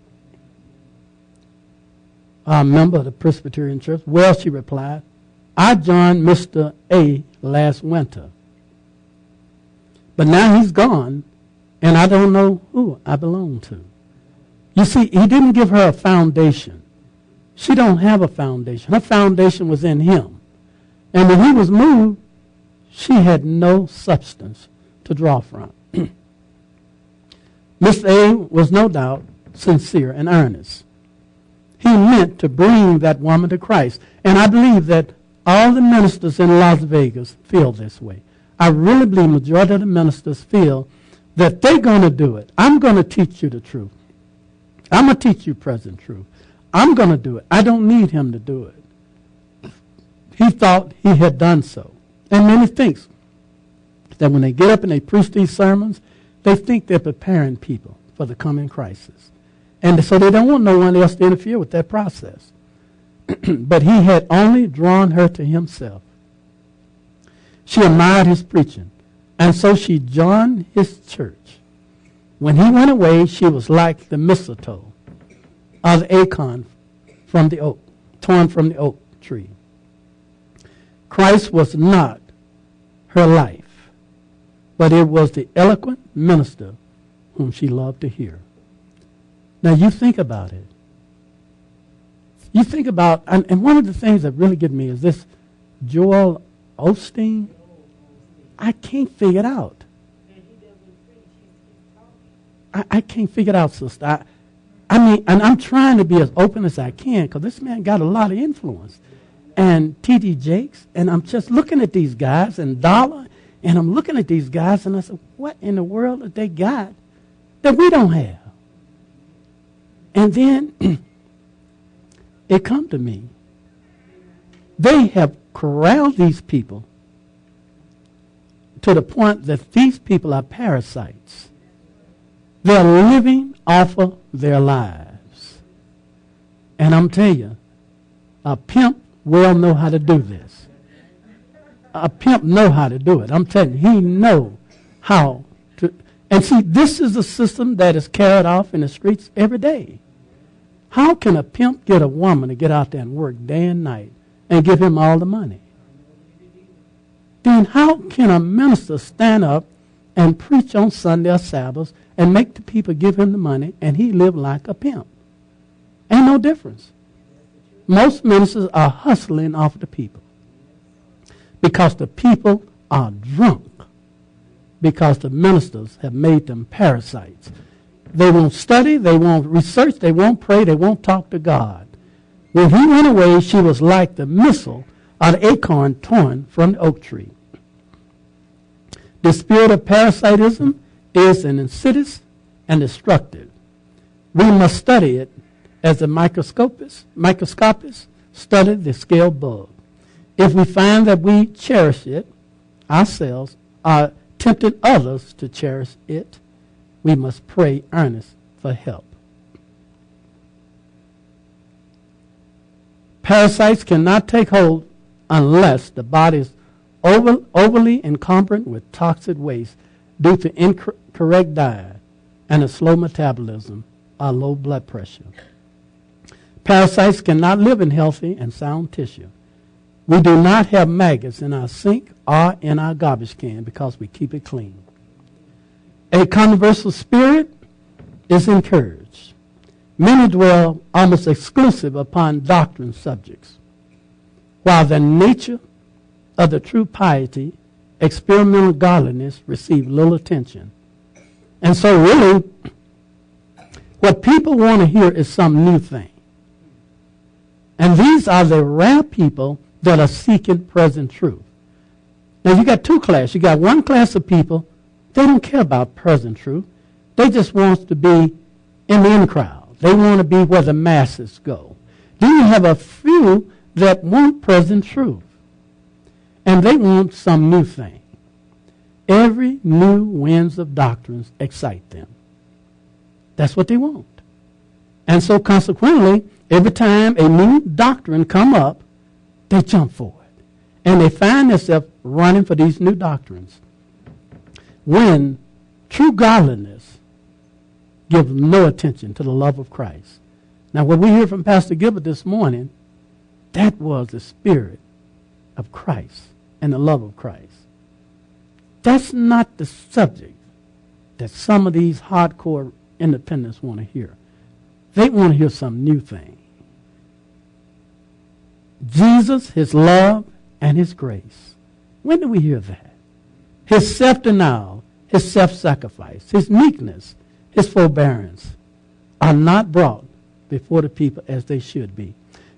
A member of the Presbyterian Church. "Well," she replied, "I joined Mr. A last winter. But now he's gone, and I don't know who I belong to." You see, he didn't give her a foundation. She don't have a foundation. Her foundation was in him. And when he was moved, she had no substance to draw from. Mr. A was no doubt sincere and earnest. He meant to bring that woman to Christ. And I believe that all the ministers in Las Vegas feel this way. I really believe the majority of the ministers feel that they're going to do it. I'm going to teach you the truth. I'm going to teach you present truth. I'm going to do it. I don't need him to do it. He thought he had done so. And many thinks that when they get up and they preach these sermons, they think they're preparing people for the coming crisis. And so they don't want no one else to interfere with that process. But he had only drawn her to himself. She admired his preaching, and so she joined his church. When he went away, she was like the mistletoe of the acorn from the oak, torn from the oak tree. Christ was not her life, but it was the eloquent minister whom she loved to hear. Now you think about it. You think about, and one of the things that really get me is this Joel Osteen. I can't figure it out. I can't figure it out, sister. I mean, and I'm trying to be as open as I can because this man got a lot of influence. And T.D. Jakes, and I'm just looking at these guys, and Dollar, and I'm looking at these guys, and I said, what in the world have they got that we don't have? And then it come to me. They have corralled these people to the point that these people are parasites. They're living off of their lives. And I'm telling you, a pimp will know how to do this. A pimp know how to do it. I'm telling you, he know how to. And see, this is a system that is carried off in the streets every day. How can a pimp get a woman to get out there and work day and night and give him all the money? Then how can a minister stand up and preach on Sunday or Sabbath and make the people give him the money and he live like a pimp? Ain't no difference. Most ministers are hustling off the people because the people are drunk, because the ministers have made them parasites. They won't study, they won't research, they won't pray, they won't talk to God. When he went away, she was like the missile or the acorn torn from the oak tree. The spirit of parasitism is an insidious and destructive. We must study it as the microscopists study the scale bug. If we find that we cherish it ourselves, or tempting others to cherish it, we must pray earnest for help. Parasites cannot take hold unless the body is overly encumbered with toxic waste due to incorrect diet and a slow metabolism or low blood pressure. Parasites cannot live in healthy and sound tissue. We do not have maggots in our sink or in our garbage can because we keep it clean. A controversial spirit is encouraged. Many dwell almost exclusive upon doctrine subjects, while the nature of the true piety, experimental godliness, receive little attention. And so really, what people want to hear is some new thing. And these are the rare people that are seeking present truth. Now you got two classes. You got one class of people, they don't care about present truth. They just want to be in the in crowd. They want to be where the masses go. Then you have a few that want present truth. And they want some new thing. Every new winds of doctrines excite them. That's what they want. And so consequently, every time a new doctrine come up, they jump for it. And they find themselves running for these new doctrines. When true godliness gives no attention to the love of Christ. Now, what we hear from Pastor Gilbert this morning, that was the spirit of Christ and the love of Christ. That's not the subject that some of these hardcore independents want to hear. They want to hear some new thing. Jesus, his love, and his grace. When do we hear that? His self-denial, his self-sacrifice, his meekness, his forbearance are not brought before the people as they should be.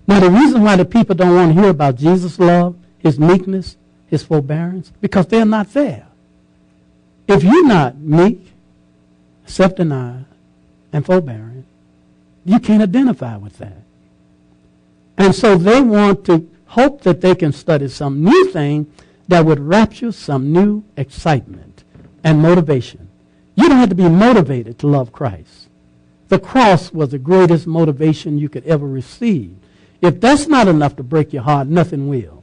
Now, the reason why the people don't want to hear about Jesus' love, his meekness, his forbearance, because they're not there. If you're not meek, self-denial, and forbearing, you can't identify with that. And so they want to hope that they can study some new thing that would rapture some new excitement and motivation. You don't have to be motivated to love Christ. The cross was the greatest motivation you could ever receive. If that's not enough to break your heart, nothing will.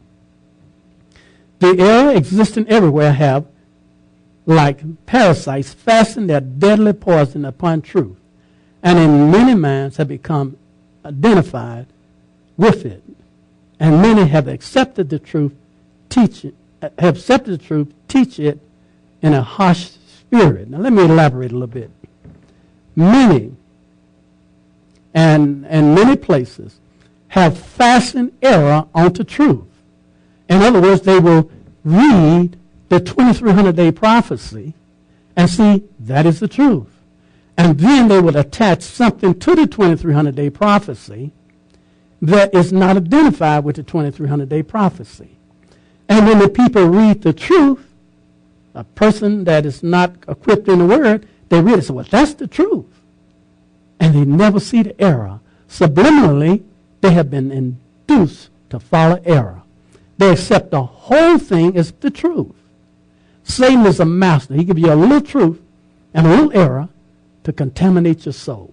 The error existing everywhere have, like parasites, fastened their deadly poison upon truth, and in many minds have become identified with it. And many have accepted the truth, teach it in a harsh spirit. Now let me elaborate a little bit. Many and many places have fastened error onto truth. In other words, they will read the 2300-day prophecy and see that is the truth. And then they will attach something to the 2300-day prophecy that is not identified with the 2300-day prophecy. And when the people read the truth, a person that is not equipped in the word, they read it and say, well, that's the truth. And they never see the error. Subliminally, they have been induced to follow error. They accept the whole thing as the truth. Satan is a master. He gives you a little truth and a little error to contaminate your soul.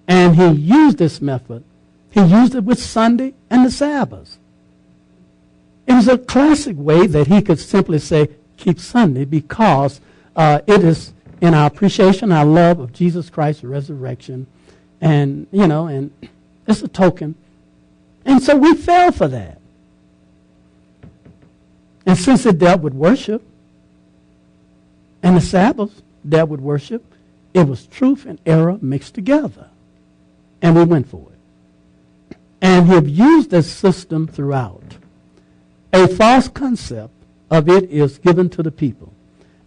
And he used this method. He used it with Sunday and the Sabbath. It was a classic way that he could simply say, keep Sunday, because it is in our appreciation, our love of Jesus Christ's resurrection. And, and it's a token. And so we fell for that. And since it dealt with worship, and the Sabbath dealt with worship, it was truth and error mixed together. And we went for it. And he have used this system throughout. A false concept of it is given to the people,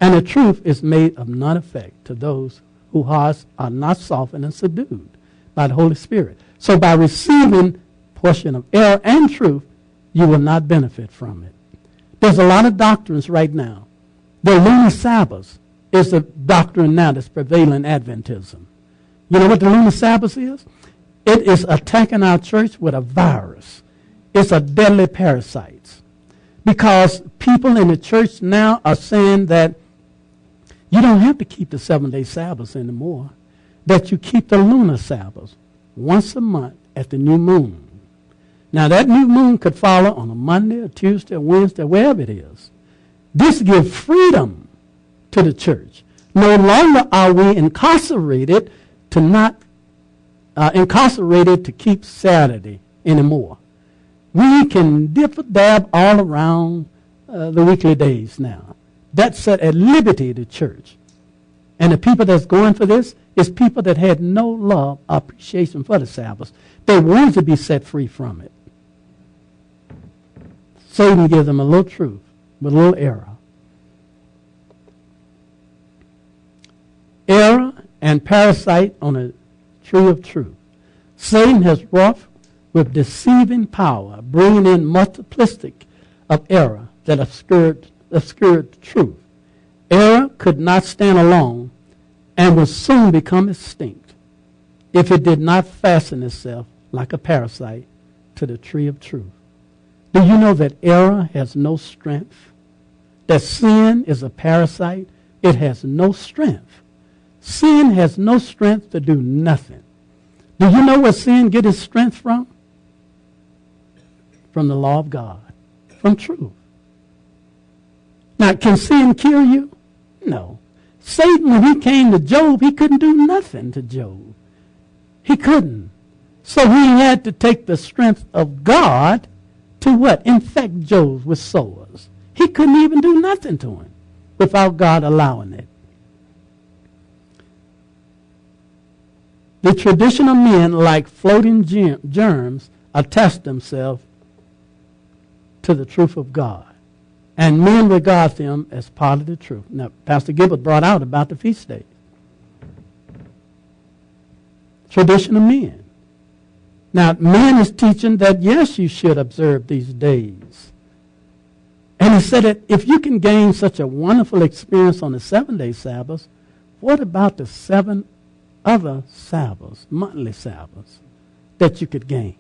and the truth is made of none effect to those whose hearts are not softened and subdued by the Holy Spirit. So by receiving portion of error and truth, you will not benefit from it. There's a lot of doctrines right now. The lunar Sabbath is the doctrine now that's prevailing Adventism. You know what the lunar Sabbath is? It is attacking our church with a virus. It's a deadly parasite. Because people in the church now are saying that you don't have to keep the 7-day Sabbath anymore, that you keep the lunar Sabbath once a month at the new moon. Now, that new moon could follow on a Monday, or Tuesday, or Wednesday, wherever it is. This gives freedom to the church. No longer are we incarcerated to keep Saturday anymore. We can dab all around the weekly days now. That set at liberty the church. And the people that's going for this is people that had no love or appreciation for the Sabbath. They wanted to be set free from it. Satan gives them a little truth with a little error. Error and parasite on a tree of truth. Satan has wrought with deceiving power, bringing in multiplicity of error that obscured the truth. Error could not stand alone and will soon become extinct if it did not fasten itself like a parasite to the tree of truth. Do you know that error has no strength? That sin is a parasite? It has no strength. Sin has no strength to do nothing. Do you know where sin gets its strength from? From the law of God, from truth. Now, can sin kill you? No. Satan, when he came to Job, he couldn't do nothing to Job. He couldn't. So he had to take the strength of God to what? Infect Job with sores. He couldn't even do nothing to him without God allowing it. The traditional men, like floating germs, attach themselves to the truth of God. And men regard them as part of the truth. Now, Pastor Gilbert brought out about the feast days. Traditional men. Now, men is teaching that, yes, you should observe these days. And he said that if you can gain such a wonderful experience on the 7-day Sabbath, what about the 7 other Sabbaths, monthly Sabbaths, that you could gain?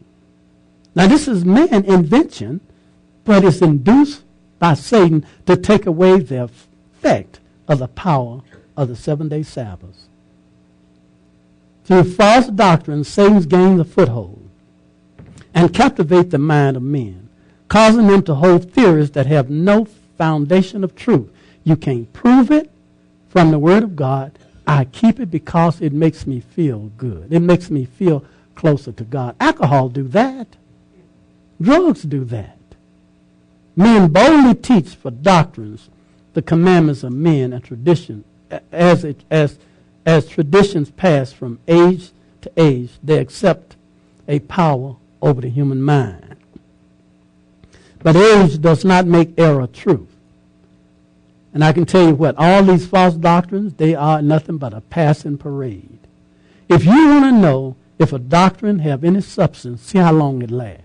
Now, this is man invention, but it's induced by Satan to take away the effect of the power of the 7-day Sabbath. Through false doctrine, Satan gains a foothold and captivates the mind of men, causing them to hold theories that have no foundation of truth. You can't prove it from the Word of God. I keep it because it makes me feel good. It makes me feel closer to God. Alcohol do that. Drugs do that. Men boldly teach for doctrines the commandments of men and tradition. As traditions pass from age to age, they accept a power over the human mind. But age does not make error truth. And I can tell you what, all these false doctrines, they are nothing but a passing parade. If you want to know if a doctrine have any substance, see how long it lasts.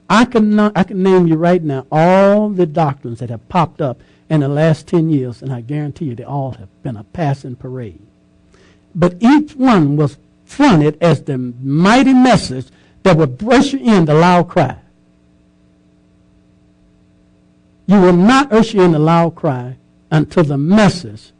I can name you right now all the doctrines that have popped up in the last 10 years, and I guarantee you they all have been a passing parade. But each one was fronted as the mighty message that would brush you in the loud cry. You will not usher in the loud cry until the message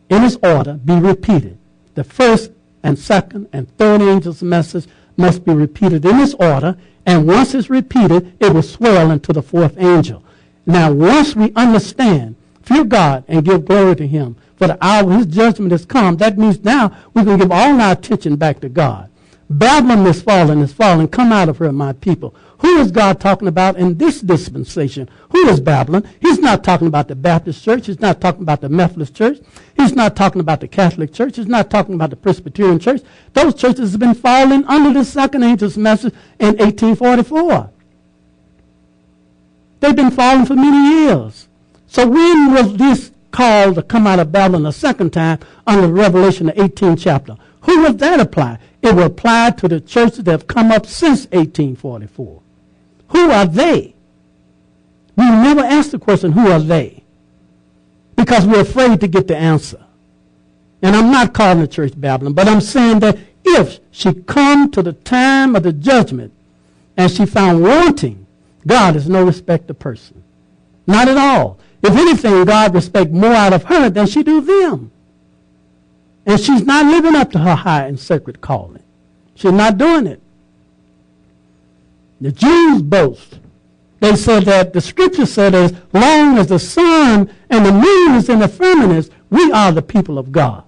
in its order be repeated. The first and second and third angel's message must be repeated in its order, and once it's repeated, it will swell into the fourth angel. Now, once we understand, fear God and give glory to him, for the hour of his judgment has come, that means now we can give all our attention back to God. Babylon is fallen. Come out of her, my people. Who is God talking about in this dispensation? Who is Babylon? He's not talking about the Baptist church. He's not talking about the Methodist church. He's not talking about the Catholic church. He's not talking about the Presbyterian church. Those churches have been falling under the second angel's message in 1844. They've been falling for many years. So when was this called to come out of Babylon a second time under Revelation, the 18th chapter? Who would that apply? It will apply to the churches that have come up since 1844. Who are they? We never ask the question, who are they? Because we're afraid to get the answer. And I'm not calling the church Babylon, but I'm saying that if she come to the time of the judgment and she found wanting, God is no respecter of person. Not at all. If anything, God respects more out of her than she do them. And she's not living up to her high and sacred calling. She's not doing it. The Jews boast. They said that the scripture said as long as the sun and the moon is in the firmament, we are the people of God.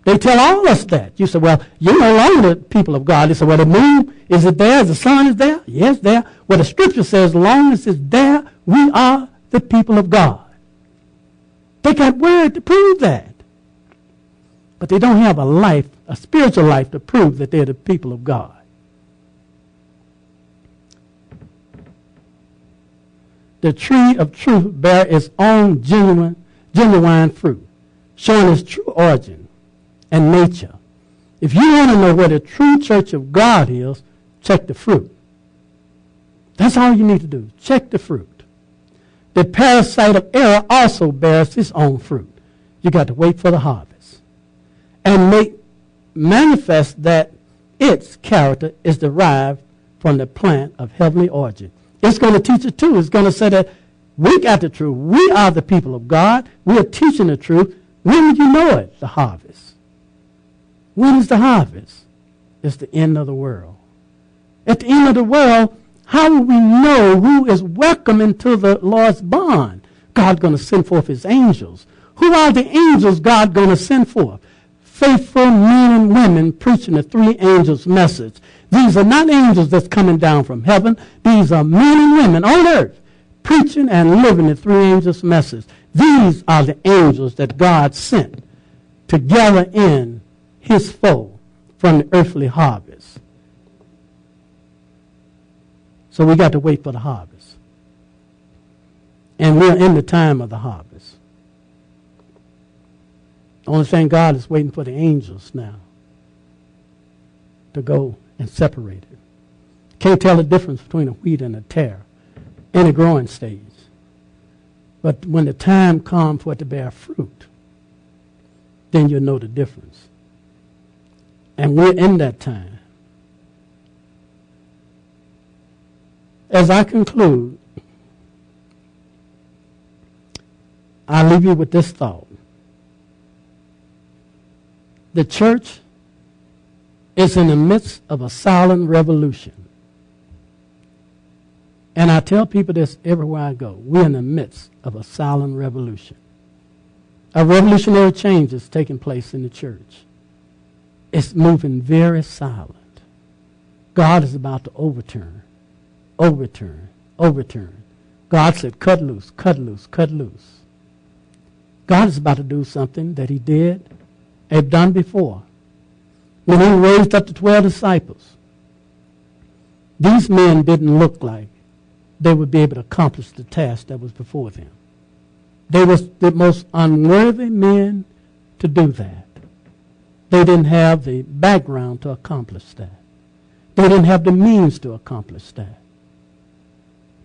They tell all of us that. You say, well, you're no longer the people of God. They say, well, the moon, is it there? The sun is there? Yes, there. Well, the scripture says as long as it's there, we are the people of God. They got word to prove that. But they don't have a life, a spiritual life, to prove that they're the people of God. The tree of truth bears its own genuine fruit, showing its true origin and nature. If you want to know where the true church of God is, check the fruit. That's all you need to do. Check the fruit. The parasite of error also bears its own fruit. You got to wait for the harvest and make manifest that its character is derived from the plant of heavenly origin. It's going to teach it too. It's going to say that we got the truth. We are the people of God. We are teaching the truth. When will you know it? The harvest. When is the harvest? It's the end of the world. At the end of the world, how will we know who is welcome into the Lord's bond? God's going to send forth his angels. Who are the angels God going to send forth? Faithful men and women preaching the three angels' message. These are not angels that's coming down from heaven. These are men and women on earth preaching and living the three angels' message. These are the angels that God sent to gather in his fold from the earthly harvest. So we got to wait for the harvest. And we're in the time of the harvest. The only thing God is waiting for the angels now to go and separate it. Can't tell the difference between a wheat and a tare in a growing stage. But when the time comes for it to bear fruit, then you'll know the difference. And we're in that time. As I conclude, I leave you with this thought. The church is in the midst of a silent revolution. And I tell people this everywhere I go. We're in the midst of a silent revolution. A revolutionary change is taking place in the church. It's moving very silent. God is about to overturn. God said, cut loose, cut loose, cut loose. God is about to do something that he did, had done before. When he raised up the 12 disciples, these men didn't look like they would be able to accomplish the task that was before them. They were the most unworthy men to do that. They didn't have the background to accomplish that. They didn't have the means to accomplish that.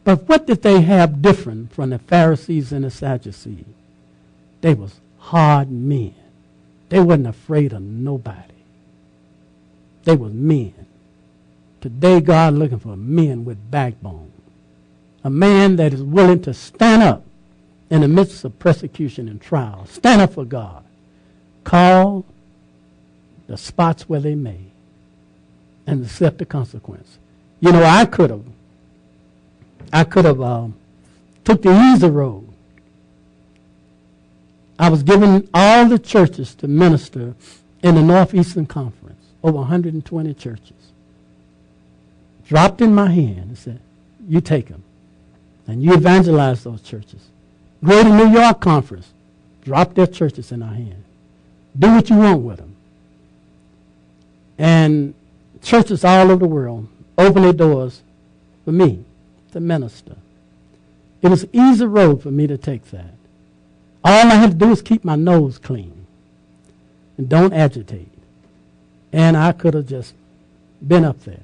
But what did they have different from the Pharisees and the Sadducees? They was hard men. They wasn't afraid of nobody. They was men. Today, God looking for men with backbone. A man that is willing to stand up in the midst of persecution and trial. Stand up for God. Call the spots where they may and accept the consequence. You know, I could have took the easy road. I was given all the churches to minister in the Northeastern Conference, over 120 churches. Dropped in my hand and said, you take them. And you evangelize those churches. Greater New York Conference, drop their churches in our hand. Do what you want with them. And churches all over the world open their doors for me to minister. It was an easy road for me to take that. All I had to do was keep my nose clean and don't agitate. And I could have just been up there.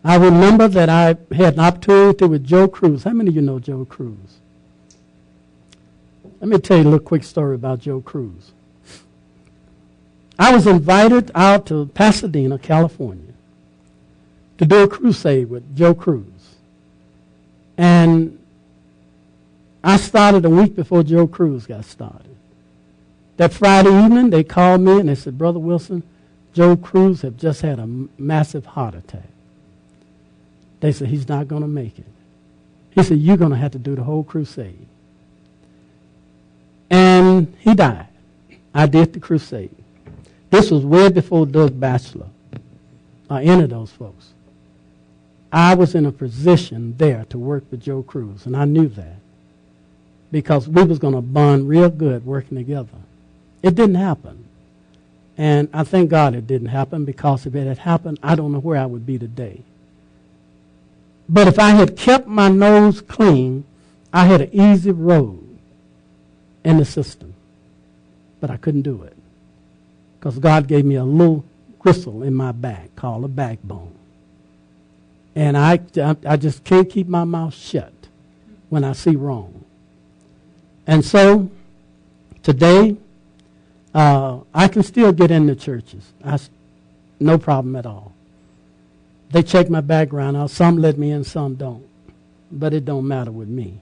I remember that I had an opportunity with Joe Cruz. How many of you know Joe Cruz? Let me tell you a little quick story about Joe Cruz. I was invited out to Pasadena, California, to do a crusade with Joe Cruz. And I started a week before Joe Cruz got started. That Friday evening, they called me and they said, Brother Wilson, Joe Cruz have just had a massive heart attack. They said, he's not going to make it. He said, you're going to have to do the whole crusade. And he died. I did the crusade. This was way before Doug Batchelor or any of those folks. I was in a position there to work with Joe Cruz, and I knew that because we was going to bond real good working together. It didn't happen. And I thank God it didn't happen, because if it had happened, I don't know where I would be today. But if I had kept my nose clean, I had an easy road in the system. But I couldn't do it because God gave me a little gristle in my back called a backbone. And I just can't keep my mouth shut when I see wrong. And so today, I can still get into churches. No problem at all. They check my background out. Some let me in, some don't. But it don't matter with me.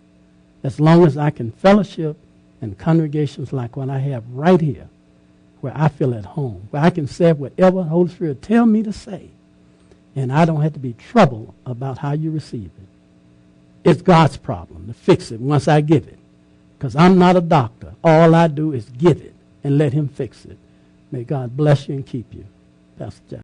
As long as I can fellowship in congregations like what I have right here, where I feel at home, where I can say whatever the Holy Spirit tell me to say, and I don't have to be troubled about how you receive it. It's God's problem to fix it once I give it, because I'm not a doctor. All I do is give it and let him fix it. May God bless you and keep you. Pastor Jack.